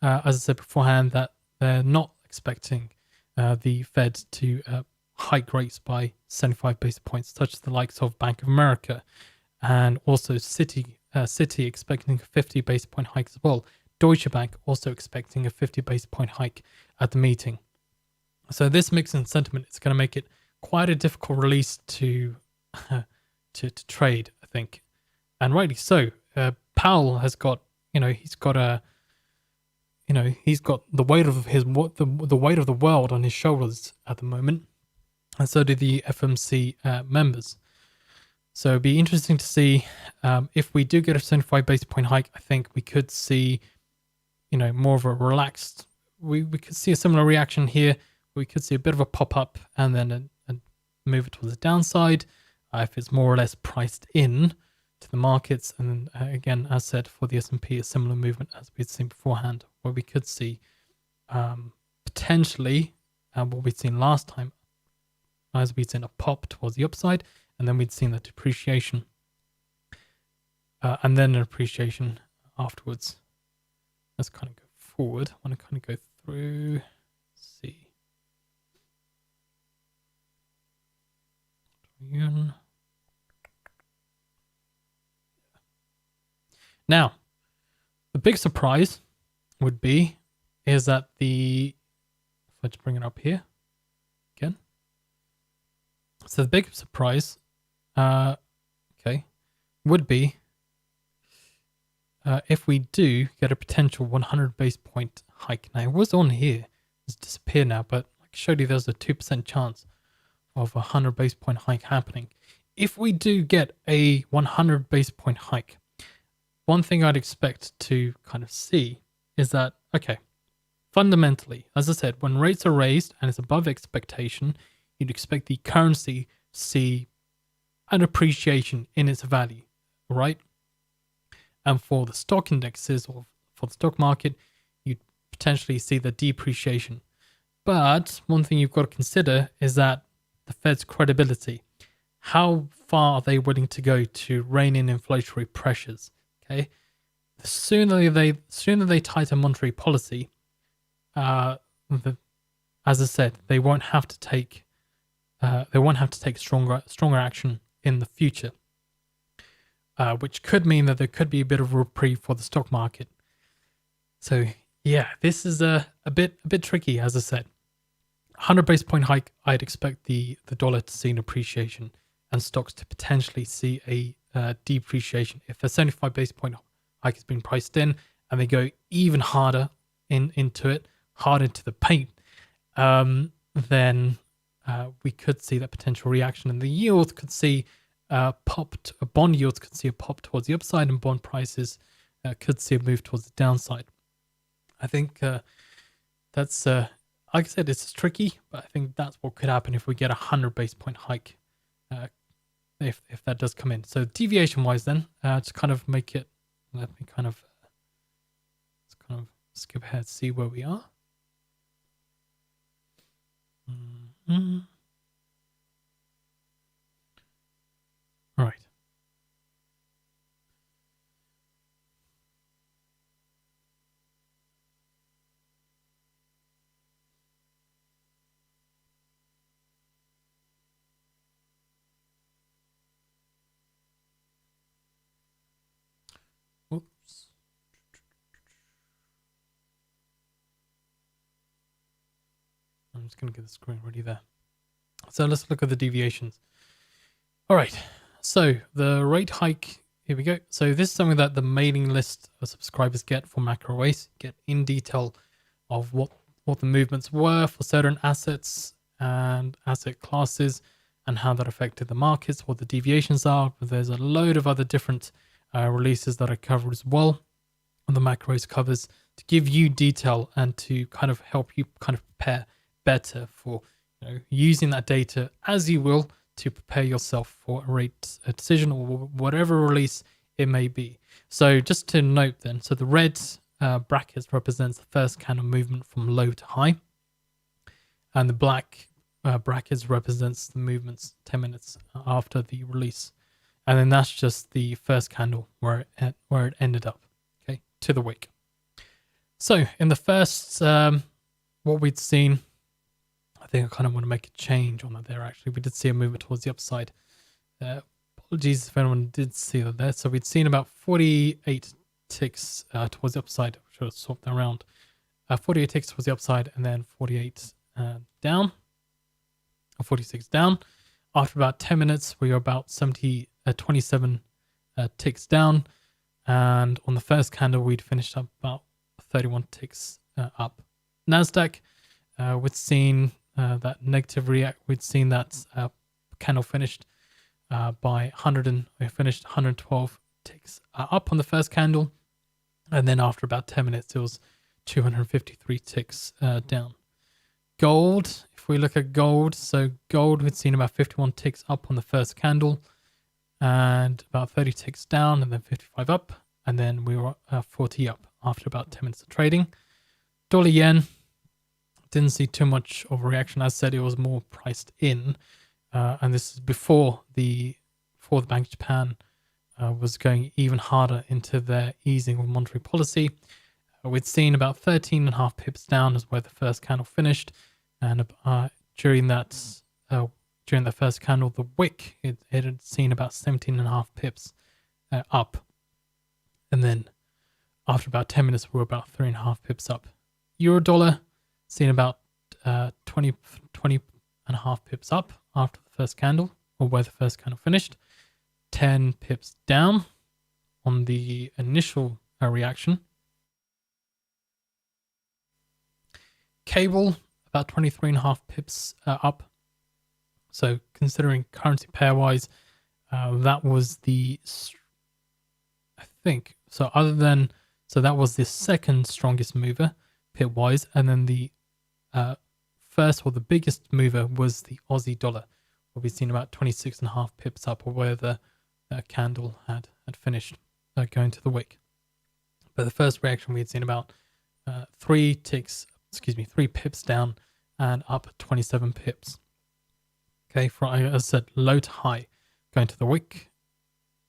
as I said beforehand, that they're not expecting the Fed to hike rates by 75 basis points, such as the likes of Bank of America, and also Citi expecting a 50 basis point hike as well. Deutsche Bank also expecting a 50 basis point hike at the meeting. So this mix in sentiment is going to make it quite a difficult release to trade, I think, and rightly so. Powell has got, he's got the weight of the weight of the world on his shoulders at the moment, and so do the FOMC members. So it'd be interesting to see if we do get a 75 basis point hike. I think we could see, more of a relaxed. We could see a similar reaction here. We could see a bit of a pop up and then a move towards the downside if it's more or less priced in to the markets. And then again, as said, for the S&P, a similar movement as we'd seen beforehand, where we could see potentially what we'd seen last time, as we'd seen a pop towards the upside, and then we'd seen the depreciation, and then an appreciation afterwards. Let's kind of go forward. I want to kind of go through. Let's see. Now, the big surprise would be is that let's bring it up here again. So the big surprise, would be if we do get a potential 100 basis point hike. Now, it was on here. It's disappeared now, but I showed you there's a 2% chance of a 100 basis point hike happening. If we do get a 100 basis point hike, one thing I'd expect to kind of see is that, okay, fundamentally, as I said, when rates are raised and it's above expectation, you'd expect the currency to see an appreciation in its value, right? And for the stock indexes or for the stock market, you'd potentially see the depreciation. But one thing you've got to consider is that the Fed's credibility. How far are they willing to go to rein in inflationary pressures? Okay, the sooner they tighten monetary policy, as I said, they won't have to take stronger action in the future, which could mean that there could be a bit of a reprieve for the stock market. So yeah, this is a bit tricky, as I said. 100 basis point hike, I'd expect the dollar to see an appreciation and stocks to potentially see a depreciation. If a 75 basis point hike has been priced in and they go even harder into the paint, then we could see that potential reaction, and the yields could see bond yields could see a pop towards the upside, and bond prices could see a move towards the downside. I think that's like I said, it's tricky, but I think that's what could happen if we get 100 base point hike, if that does come in. So deviation wise, then to kind of make it, let me kind of let's kind of skip ahead, see where we are. All right. Oops. I'm just going to get the screen ready there. So let's look at the deviations. All right. So the rate hike, here we go. So this is something that the mailing list of subscribers get for Macro Oasis, get in detail of what the movements were for certain assets and asset classes and how that affected the markets, what the deviations are. But there's a load of other different releases that are covered as well on the Macros covers to give you detail and to kind of help you kind of prepare better for using that data as you will to prepare yourself for a decision or whatever release it may be. So just to note then, so the red brackets represents the first candle movement from low to high, and the black brackets represents the movements 10 minutes after the release, and then that's just the first candle where it ended up, okay, to the wick. So in the first, what we'd seen, I think I kind of want to make a change on that there. Actually, we did see a movement towards the upside. Apologies if anyone did see that there. So we'd seen about 48 ticks towards the upside. I should have swapped that around. 48 ticks towards the upside, and then 48 down, or 46 down. After about 10 minutes, we were about 27 ticks down, and on the first candle, we'd finished up about 31 ticks up. Nasdaq, we'd seen that negative react. We'd seen that candle finished by 100, and we finished 112 ticks up on the first candle, and then after about 10 minutes, it was 253 ticks down. Gold, if we look at gold, so gold, we'd seen about 51 ticks up on the first candle, and about 30 ticks down, and then 55 up, and then we were 40 up after about 10 minutes of trading. Dollar yen, didn't see too much of a reaction. As said, it was more priced in, and this is before the Bank of Japan was going even harder into their easing of monetary policy. We'd seen about 13.5 pips down is where the first candle finished, and during the first candle, the wick, it had seen about 17.5 pips up, and then after about 10 minutes, we were about 3.5 pips up. Euro dollar, seen about 20.5 pips up after the first candle, or where the first candle finished. 10 pips down on the initial reaction. Cable, about 23.5 pips up. So considering currency pair-wise, that was the, I think, so that was the second strongest mover pip-wise, and then the first or the biggest mover was the Aussie dollar, where we've seen about 26.5 pips up, or where the candle had finished going to the wick. But the first reaction, we had seen about 3 pips down and up 27 pips. Okay, from, as I said, low to high going to the wick,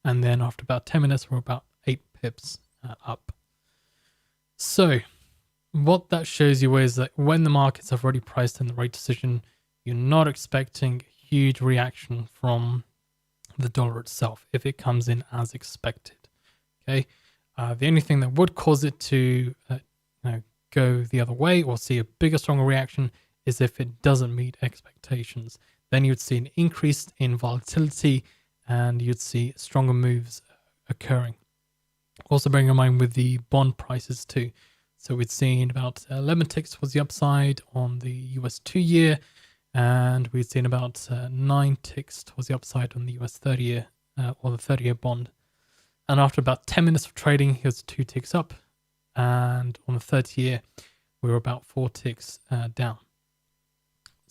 and then after about 10 minutes, we're about 8 pips up. So what that shows you is that when the markets have already priced in the rate decision, you're not expecting a huge reaction from the dollar itself if it comes in as expected. Okay, the only thing that would cause it to go the other way or see a bigger, stronger reaction is if it doesn't meet expectations. Then you'd see an increase in volatility and you'd see stronger moves occurring. Also bearing in mind with the bond prices too. So we'd seen about 11 ticks towards the upside on the US 2-year, and we'd seen about 9 ticks towards the upside on the US 30-year or the 30-year bond. And after about 10 minutes of trading, it was 2 ticks up, and on the 30-year, we were about 4 ticks down.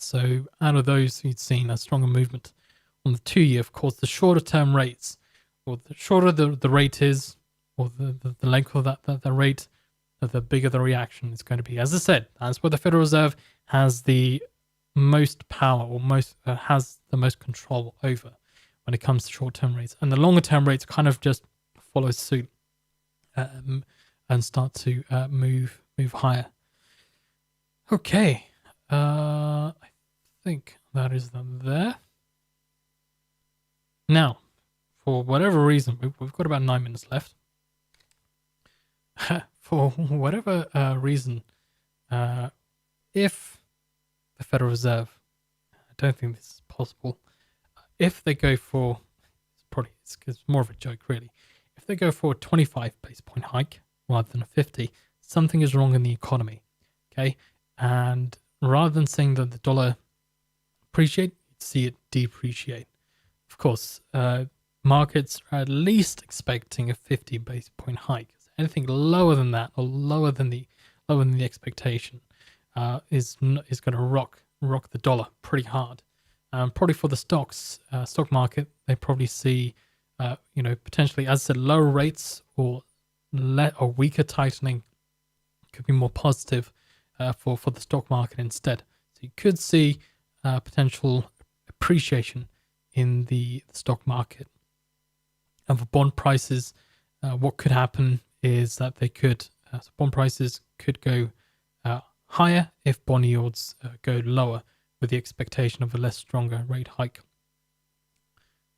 So out of those, you'd seen a stronger movement on the 2-year. Of course, the shorter term rates, or the shorter the rate is, or the length of that rate, the bigger the reaction is going to be. As I said, that's where the Federal Reserve has the most power, or has the most control over when it comes to short-term rates. And the longer-term rates kind of just follow suit and start to move higher. Okay, I think that is them there. Now, for whatever reason, we've got about 9 minutes left. For whatever reason, if the Federal Reserve, I don't think this is possible, if they go for, it's more of a joke really, if they go for a 25 base point hike rather than a 50, something is wrong in the economy, okay? And rather than saying that the dollar appreciate, you'd see it depreciate. Of course, markets are at least expecting a 50 base point hike. Anything lower than that, or lower than the expectation, is going to rock the dollar pretty hard. Probably for the stock market, they probably see, potentially, as I said, lower rates or weaker tightening could be more positive for the stock market instead. So you could see potential appreciation in the stock market. And for bond prices, what could happen is that they could, bond prices could go higher if bond yields go lower, with the expectation of a less stronger rate hike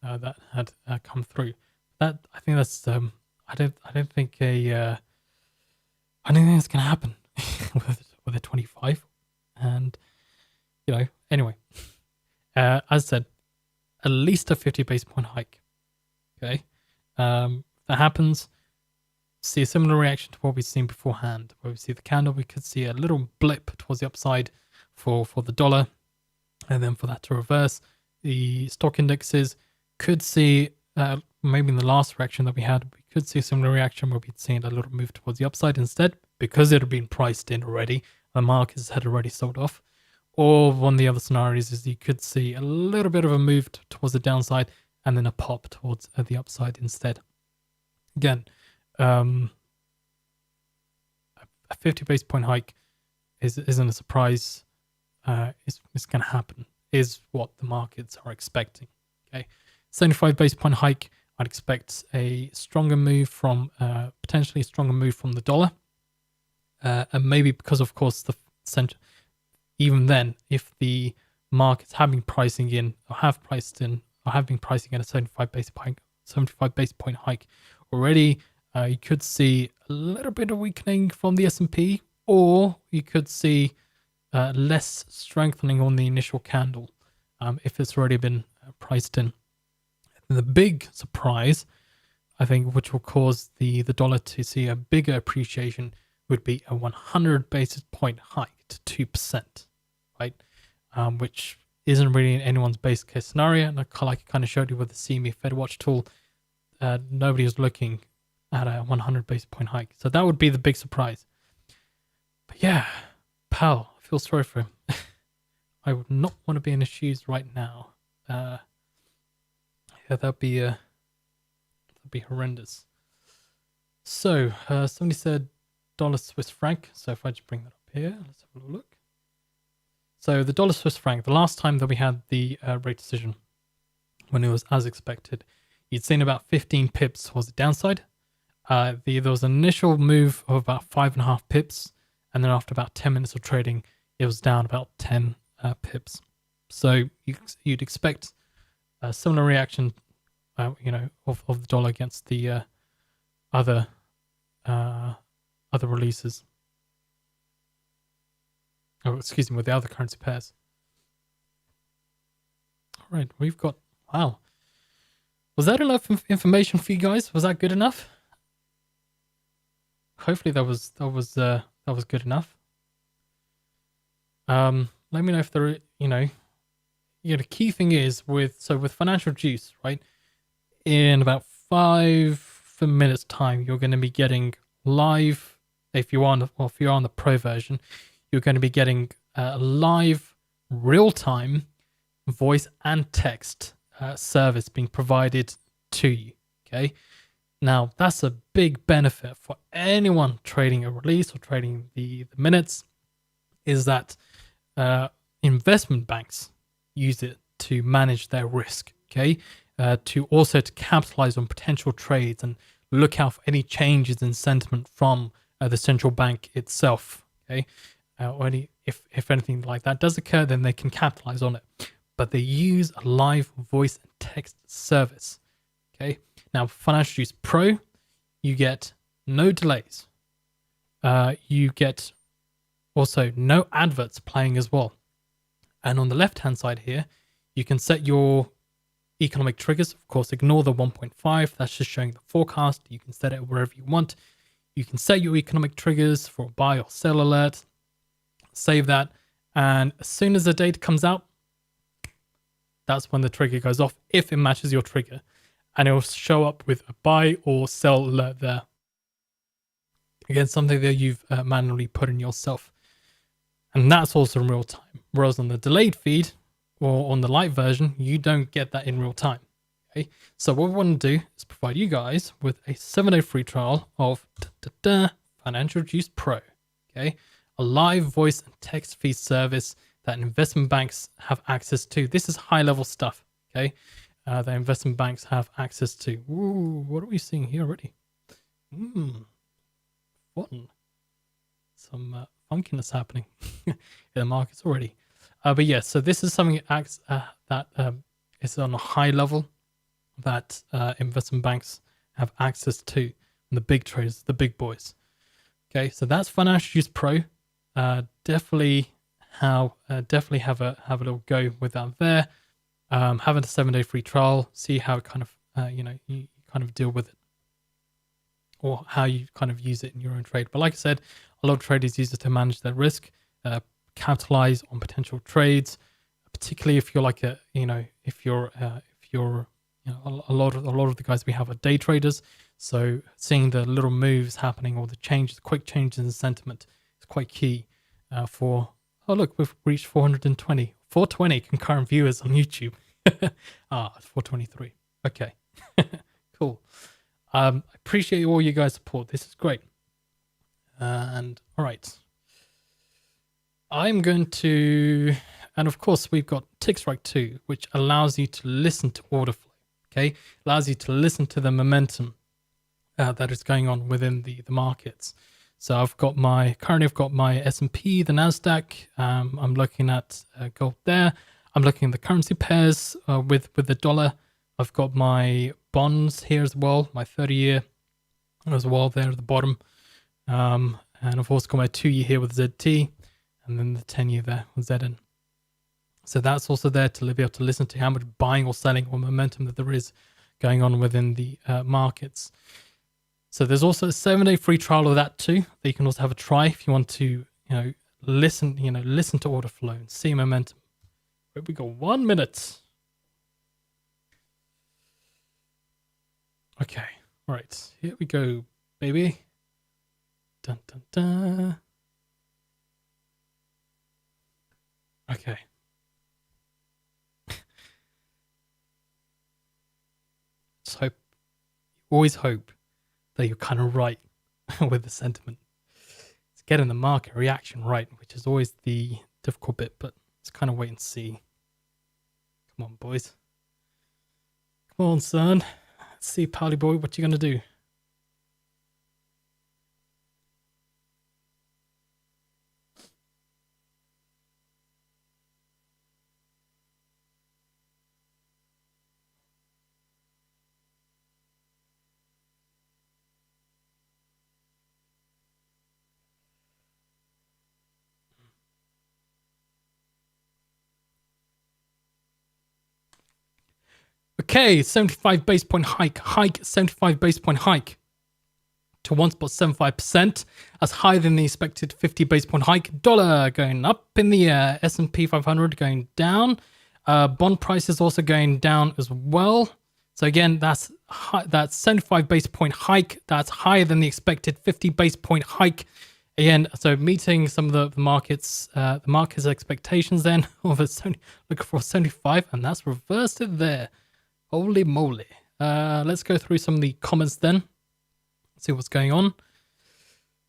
that had come through. That, I think that's I don't think it's going to happen with a 25. And anyway, as I said, at least a 50 base point hike. Okay, if that happens, see a similar reaction to what we've seen beforehand, where we see the candle. We could see a little blip towards the upside for the dollar, and then for that to reverse. The stock indexes could see, maybe in the last reaction that we had, we could see a similar reaction where we'd seen a little move towards the upside instead, because it had been priced in already. The markets had already sold off. Or one of the other scenarios is you could see a little bit of a move towards the downside and then a pop towards the upside instead. Again, a 50 base point hike isn't a surprise. It's going to happen, is what the markets are expecting. Okay, 75 base point hike, I'd expect a stronger move from, potentially a stronger move from the dollar. And maybe because, of course, even then, if the markets have been pricing in, or have been pricing in a 75 base point hike already, you could see a little bit of weakening from the S&P, or you could see less strengthening on the initial candle if it's already been priced in. And the big surprise, I think, which will cause the dollar to see a bigger appreciation, would be a 100 basis point hike to 2%, right? Which isn't really in anyone's base case scenario. And like I kind of showed you with the CME FedWatch tool, nobody is looking at a 100 basis point hike. So that would be the big surprise. But yeah, Powell, I feel sorry for him. I would not want to be in his shoes right now. Yeah, that'd be horrendous. So somebody said dollar Swiss franc. So if I just bring that up here, let's have a little look. So the dollar Swiss franc, the last time that we had the rate decision, when it was as expected, you'd seen about 15 pips towards the downside. There was an initial move of about 5.5 pips, and then after about 10 minutes of trading, it was down about 10 pips. So you'd expect a similar reaction, of the dollar against the other releases. Oh, excuse me, with the other currency pairs. All right, we've got, wow. Was that enough information for you guys? Was that good enough? Hopefully that was good enough. Let me know if there, the key thing is with financial juice, right? In about 5 minutes time, you're going to be getting live. If you're on the pro version, you're going to be getting live real-time voice and text service being provided to you. Okay, now that's a big benefit for anyone trading a release or trading the minutes, is that investment banks use it to manage their risk. Okay, to capitalize on potential trades and look out for any changes in sentiment from the central bank itself. Okay, or if anything like that does occur, then they can capitalize on it. But they use a live voice and text service. Okay, now Financial Juice Pro, you get no delays. You get also no adverts playing as well. And on the left hand side here, you can set your economic triggers. Of course, ignore the 1.5. That's just showing the forecast. You can set it wherever you want. You can set your economic triggers for a buy or sell alert. Save that. And as soon as the data comes out, that's when the trigger goes off, if it matches your trigger. And it will show up with a buy or sell alert there. Again, something that you've manually put in yourself. And that's also in real time. Whereas on the delayed feed or on the light version, you don't get that in real time. Okay, so what we want to do is provide you guys with a 7-day free trial of Financial Juice Pro. Okay, a live voice and text feed service that investment banks have access to. This is high level stuff. Okay, that investment banks have access to. Ooh, what are we seeing here already? Fun. Some funkiness happening in the markets already. But yeah, so this is something that is on a high level that investment banks have access to, and the big traders, the big boys. Okay, so that's Financial Juice Pro. Definitely have a little go with that there. Having a 7-day free trial, see how it kind of you kind of deal with it, or how you kind of use it in your own trade. But like I said, a lot of traders use it to manage their risk, capitalize on potential trades, particularly if you're like a lot of the guys we have are day traders. So seeing the little moves happening or the changes, quick changes in sentiment is quite key for. Oh look, we've reached 420 concurrent viewers on YouTube. It's 423. Okay, cool. I appreciate all you guys' support. This is great. And all right, I'm going to, and of course we've got Tick Strike 2, which allows you to listen to order flow. Okay, allows you to listen to the momentum that is going on within the markets. So currently I've got my S&P, the Nasdaq. I'm looking at gold there. I'm looking at the currency pairs with the dollar. I've got my bonds here as well, my 30-year as well there at the bottom. And I've also got my 2-year here with ZT, and then the 10-year there with ZN. So that's also there to be able to listen to how much buying or selling or momentum that there is going on within the markets. So there's also a 7-day free trial of that too, that you can also have a try if you want to, listen to order flow and see momentum. We got 1 minute. Okay, all right, here we go, baby. Dun, dun, dun. Okay. Always hope that you're kind of right with the sentiment. It's getting the market reaction right, which is always the difficult bit, but it's kind of wait and see. Come on, boys. Come on, son. Let's see, Pally boy, what you gonna do? Okay, 75 base point hike, 75 base point hike to 1.75%. That's higher than the expected 50 base point hike. Dollar going up in the air. S&P 500 going down. Bond prices also going down as well. So again, that's 75 base point hike. That's higher than the expected 50 base point hike. again, so meeting some of the market's expectations then of a looking for 75, and that's reversed it there. Holy moly. Let's go through some of the comments then. See what's going on.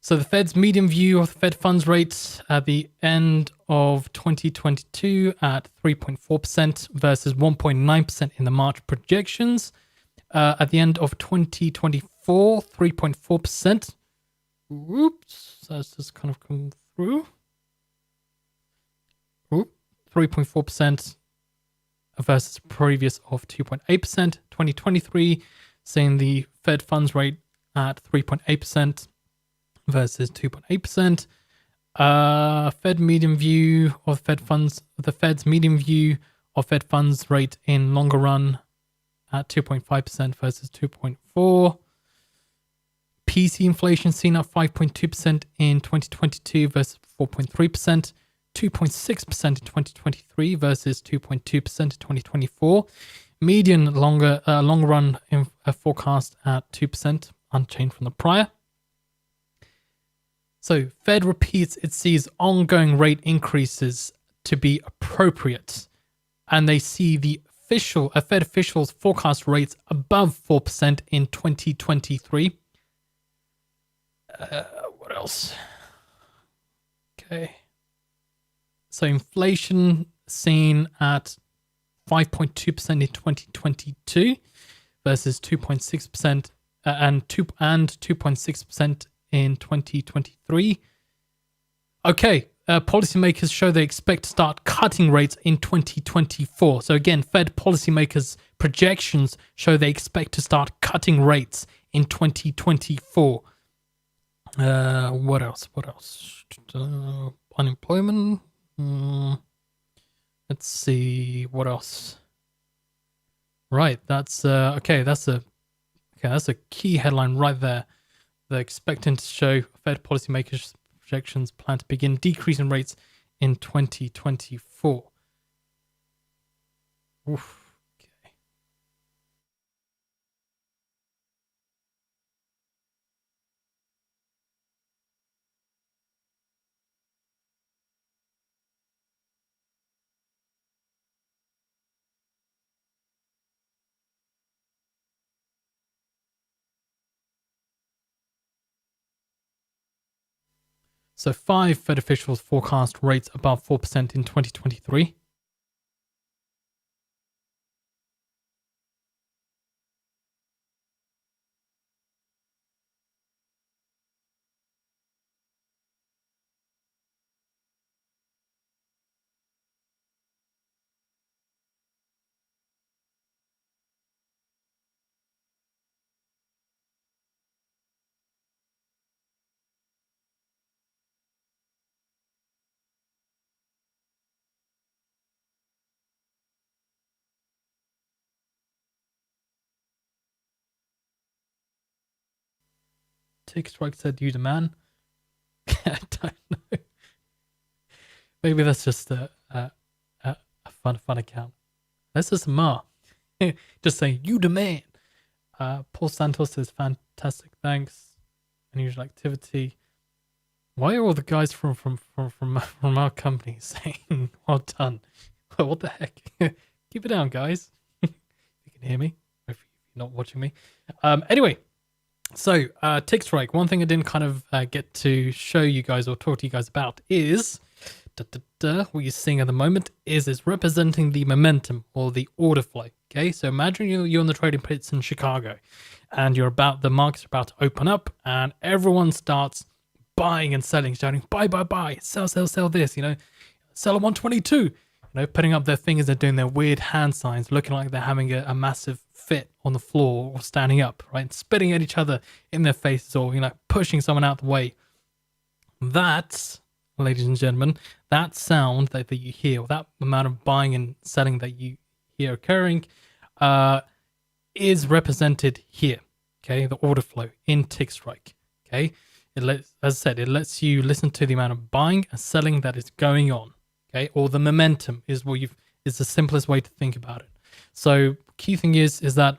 So the Fed's median view of the Fed funds rate at the end of 2022 at 3.4% versus 1.9% in the March projections. At the end of 2024, 3.4%. Oops, that's just kind of come through. 3.4% versus previous of 2.8%. 2023, saying the Fed funds rate at 3.8% versus 2.8%. Fed median view of Fed funds, the Fed's median view of Fed funds rate in longer run at 2.5% versus 2.4%. PC inflation seen at 5.2% in 2022 versus 4.3%. 2.6% in 2023 versus 2.2% in 2024. Median long run forecast at 2%, unchanged from the prior. So Fed repeats it sees ongoing rate increases to be appropriate, and they see the Fed officials forecast rates above 4% in 2023. What else? Okay. So inflation seen at 5.2% in 2022 versus 2.6% and 2.6% in 2023. Okay, policymakers show they expect to start cutting rates in 2024. So again, Fed policymakers' projections show they expect to start cutting rates in 2024. What else? Unemployment. Let's see what else. Right, that's okay. That's a key headline right there. They're expecting to show Fed policymakers' projections plan to begin decreasing rates in 2024. Oof. So 5 Fed officials forecast rates above 4% in 2023. Tick Strike said, "You the man." I don't know. Maybe that's just a fun account. That's just Ma. Just saying, "You the man." Paul Santos says, "Fantastic, thanks." Unusual activity. Why are all the guys from our company saying, "Well done"? What the heck? Keep it down, guys. You can hear me if you're not watching me. Anyway. So, Tick Strike, one thing I didn't kind of get to show you guys or talk to you guys about is what you're seeing at the moment is representing the momentum or the order flow. Okay, so imagine you're on the trading pits in Chicago and the market's about to open up and everyone starts buying and selling, shouting, buy, sell this, sell at 122, putting up their fingers, they're doing their weird hand signs, looking like they're having a massive fit on the floor or standing up, right? Spitting at each other in their faces or, pushing someone out the way. That, ladies and gentlemen, that sound that you hear, or that amount of buying and selling that you hear occurring, is represented here, okay? The order flow in Tick Strike, okay? As I said, it lets you listen to the amount of buying and selling that is going on, okay? Or the momentum is the simplest way to think about it. So key thing is that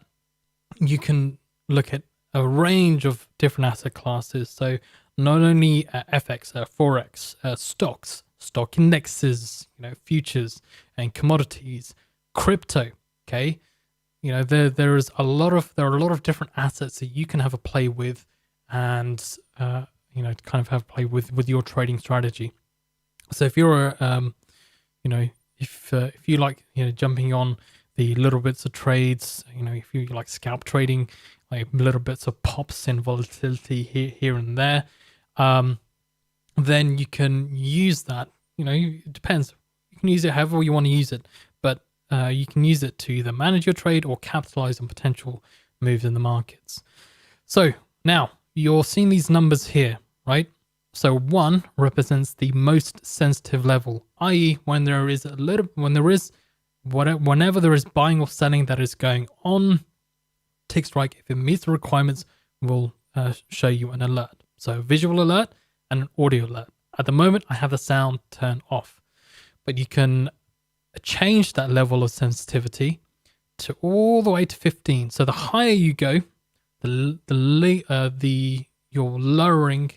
you can look at a range of different asset classes. So not only FX, Forex, stocks, stock indexes, futures and commodities, crypto. Okay. There are a lot of different assets that you can have a play with, and kind of have a play with your trading strategy. So if you're if you like jumping on the little bits of trades, if you like scalp trading, like little bits of pops in volatility here and there, then you can use that. It depends. You can use it however you want to use it, but you can use it to either manage your trade or capitalize on potential moves in the markets. So now you're seeing these numbers here, right? So 1 represents the most sensitive level, i.e., whenever there is buying or selling that is going on, Tick Strike, if it meets the requirements, will show you an alert. So visual alert and an audio alert. At the moment, I have the sound turned off, but you can change that level of sensitivity to all the way to 15. So the higher you go, you're lowering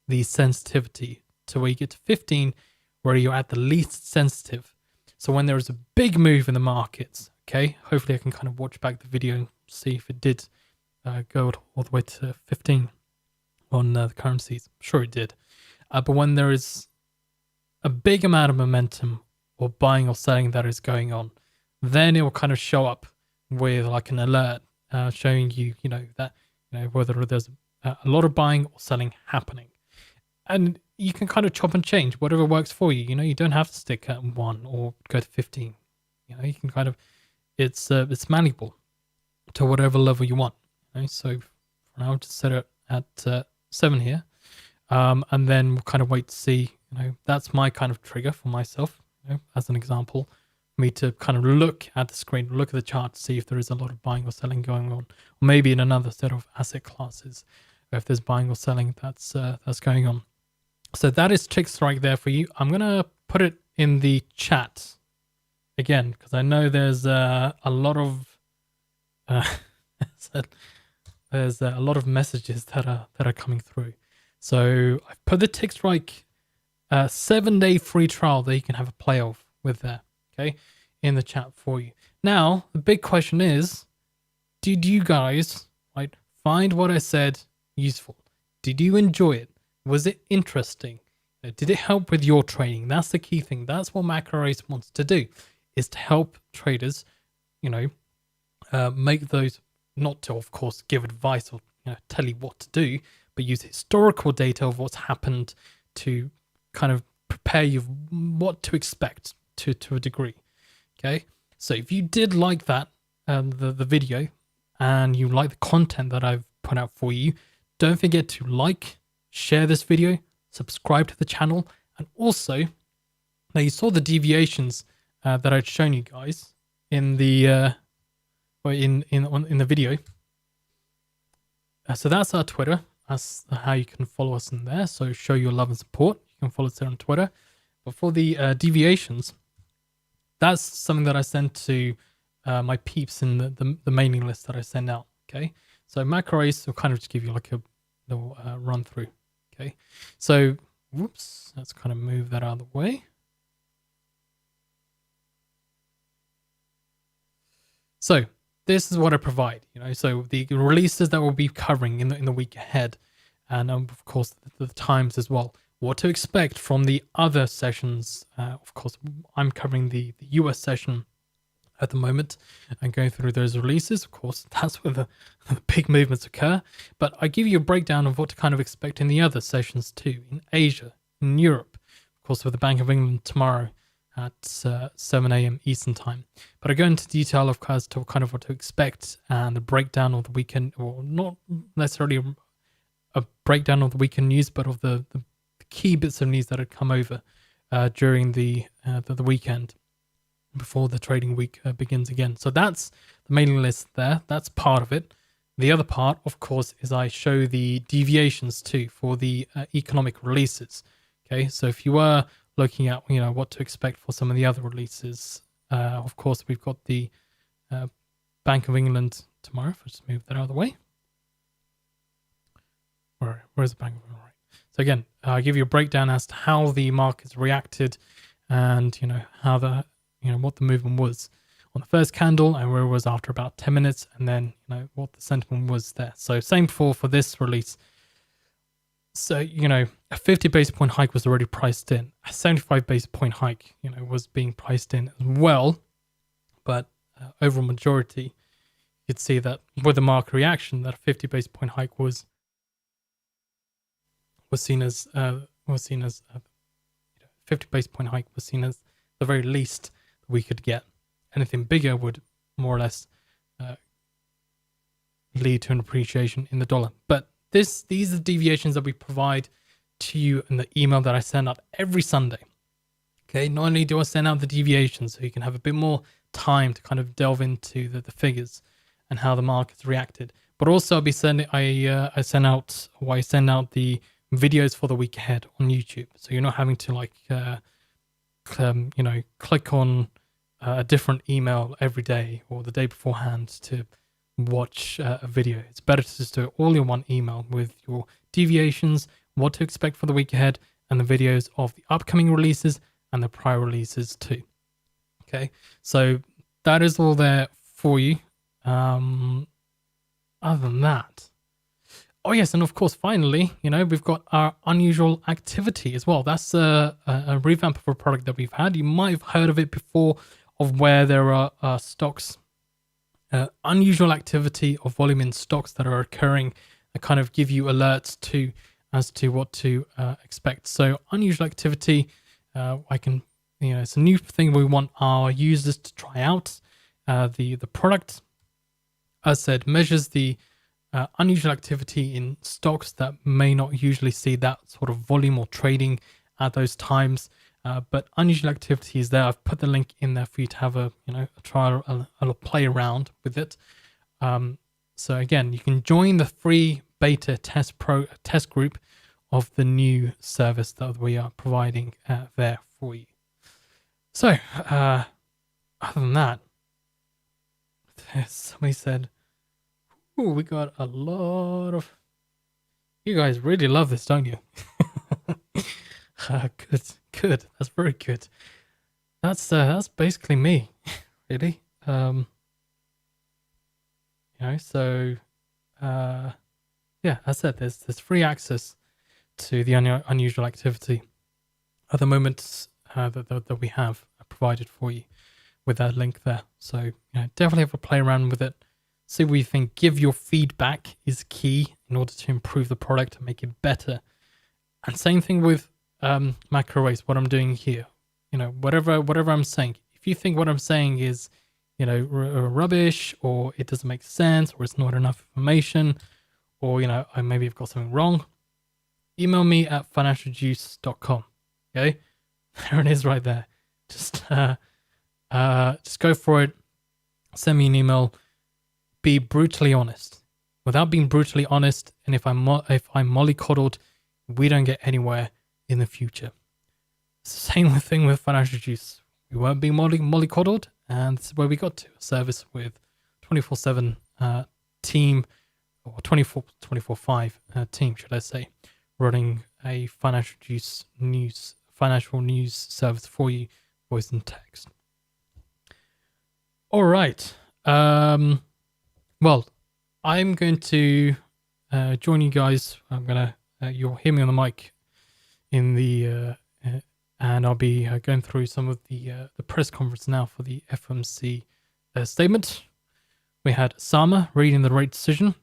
the sensitivity to where you get to 15, where you're at the least sensitive. So when there is a big move in the markets, okay, hopefully I can kind of watch back the video and see if it did go all the way to 15 on the currencies. I'm sure it did. But when there is a big amount of momentum or buying or selling that is going on, then it will kind of show up with like an alert showing you, that whether there's a lot of buying or selling happening. And you can kind of chop and change whatever works for you. You don't have to stick at 1 or go to 15. You can kind of, it's malleable to whatever level you want. So for now, just set it at 7 here, and then we'll kind of wait to see. That's my kind of trigger for myself. As an example, me to kind of look at the screen, look at the chart, to see if there is a lot of buying or selling going on, or maybe in another set of asset classes, if there's buying or selling that's going on. So that is Tick Strike there for you. I'm gonna put it in the chat again because I know there's a lot of there's a lot of messages that are coming through. So I've put the Tick Strike 7-day free trial that you can have a play of with there, okay, in the chat for you. Now the big question is, did you guys find what I said useful? Did you enjoy it? Was it interesting? Did it help with your trading? That's the key thing. That's what Macro Ace wants to do, is to help traders, make those, not to, of course, give advice or tell you what to do, but use historical data of what's happened to kind of prepare you what to expect to a degree. Okay, so if you did like that, the video, and you like the content that I've put out for you, don't forget to like, share this video, subscribe to the channel, and also, now you saw the deviations that I'd shown you guys in the in the video. So that's our Twitter. That's how you can follow us in there. So show your love and support. You can follow us there on Twitter. But for the deviations, that's something that I sent to my peeps in the mailing list that I send out. Okay, so Macro Ace will kind of just give you like a little run through. Okay, so whoops, let's kind of move that out of the way. So this is what I provide, so the releases that we'll be covering in the week ahead, and of course the times as well. What to expect from the other sessions. Of course, I'm covering the US session at the moment and going through those releases. Of course, that's where the big movements occur. But I give you a breakdown of what to kind of expect in the other sessions too, in Asia, in Europe, of course, with the Bank of England tomorrow at 7 a.m. Eastern time. But I go into detail of as to kind of what to expect and the breakdown of the weekend, or not necessarily a breakdown of the weekend news, but of the key bits of news that had come over during the weekend before the trading week begins again. So that's the mailing list there. That's part of it. The other part, of course, is I show the deviations too for the economic releases. Okay, so if you were looking at what to expect for some of the other releases, of course we've got the Bank of England tomorrow. If I just move that out of the way. Where's the Bank of England? Right. So again, I'll give you a breakdown as to how the markets reacted and, how what the movement was on the first candle and where it was after about 10 minutes, and then, what the sentiment was there. So same for this release. So, a 50 basis point hike was already priced in. A 75 basis point hike, was being priced in as well. But overall majority, you'd see that with the market reaction, that a 50 basis point hike was seen as 50 basis point hike was seen as the very least that we could get. Anything bigger would more or less lead to an appreciation in the dollar. But these are deviations that we provide to you in the email that I send out every Sunday. Okay, not only do I send out the deviations so you can have a bit more time to kind of delve into the figures and how the markets reacted, but also I'll be sending I send out the videos for the week ahead on YouTube, so you're not having to click on a different email every day or the day beforehand to watch a video. It's better to just do it all in one email with your deviations, what to expect for the week ahead, and the videos of the upcoming releases and the prior releases too. Okay, so that is all there for you. Other than that, oh yes, and of course, finally, we've got our unusual activity as well. That's a revamp of a product that we've had. You might have heard of it before, of where there are stocks, unusual activity of volume in stocks that are occurring that kind of give you alerts as to what to expect. So unusual activity, it's a new thing we want our users to try out. The product, as said, measures the unusual activity in stocks that may not usually see that sort of volume or trading at those times. But unusual activity is there. I've put the link in there for you to have a trial, a play around with it. So again, you can join the free beta test group of the new service that we are providing there for you. So other than that, somebody said, "Ooh, we got a lot of. You guys really love this, don't you?" Good. That's very good. That's basically me, really. Yeah, as I said, there's free access to the unusual activity at the moment that we have provided for you with that link there. So definitely have a play around with it. See what you think. Give your feedback is key in order to improve the product and make it better. And same thing with macro waste, what I'm doing here. Whatever I'm saying. If you think what I'm saying is, rubbish, or it doesn't make sense, or it's not enough information, or, I maybe have got something wrong, email me at financialjuice.com. Okay? There it is right there. Just go for it. Send me an email. Be brutally honest. Without being brutally honest, and if I'm mollycoddled, we don't get anywhere in the future. It's the same thing with Financial Juice. We weren't being mollycoddled, and this is where we got to. A service with 24/7 team, or 24/5 team, should I say, running a Financial news service for you, voice and text. All right. Well, I'm going to join you guys. You'll hear me on the mic in the and I'll be going through some of the press conference now for the FOMC statement. We had Sama reading the rate decision,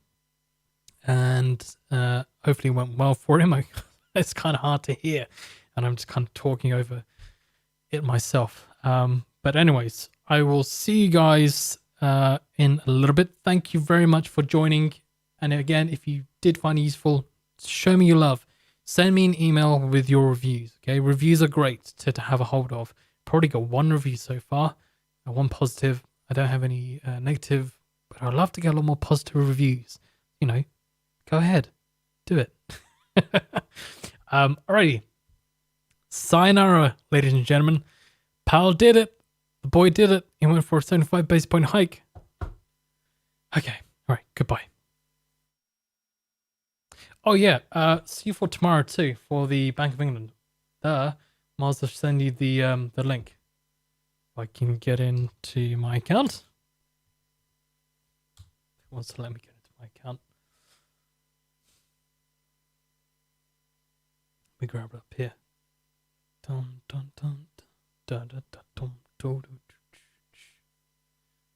and hopefully it went well for him. It's kind of hard to hear, and I'm just kind of talking over it myself. But anyways, I will see you guys in a little bit. Thank you very much for joining. And again, if you did find it useful, show me your love. Send me an email with your reviews. Okay, reviews are great to have a hold of. Probably got one review so far, one positive. I don't have any negative, but I'd love to get a lot more positive reviews. Go ahead, do it. Alrighty, sayonara, ladies and gentlemen. Powell did it. The boy did it. He went for a 75 basis point hike. Okay, all right, goodbye. Oh yeah, see you for tomorrow too for the Bank of England. Might as well send you the link. I can get into my account. It wants to let me get into my account. Let me grab it up here. Dun dun dun dun dun dun dun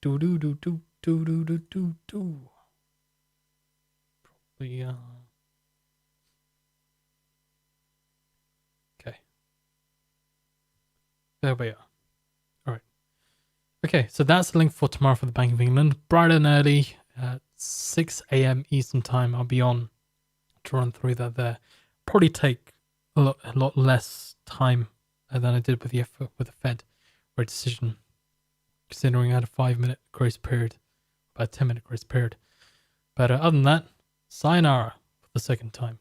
do do do do do do do do do do. Probably okay. There we are. All right. Okay, so that's the link for tomorrow for the Bank of England. Bright and early at 6 a.m. Eastern time. I'll be on to run through that there. Probably take a lot less time than I did with the Fed or a decision, considering I had a 5-minute grace period, about a 10-minute grace period. But other than that, sayonara for the second time.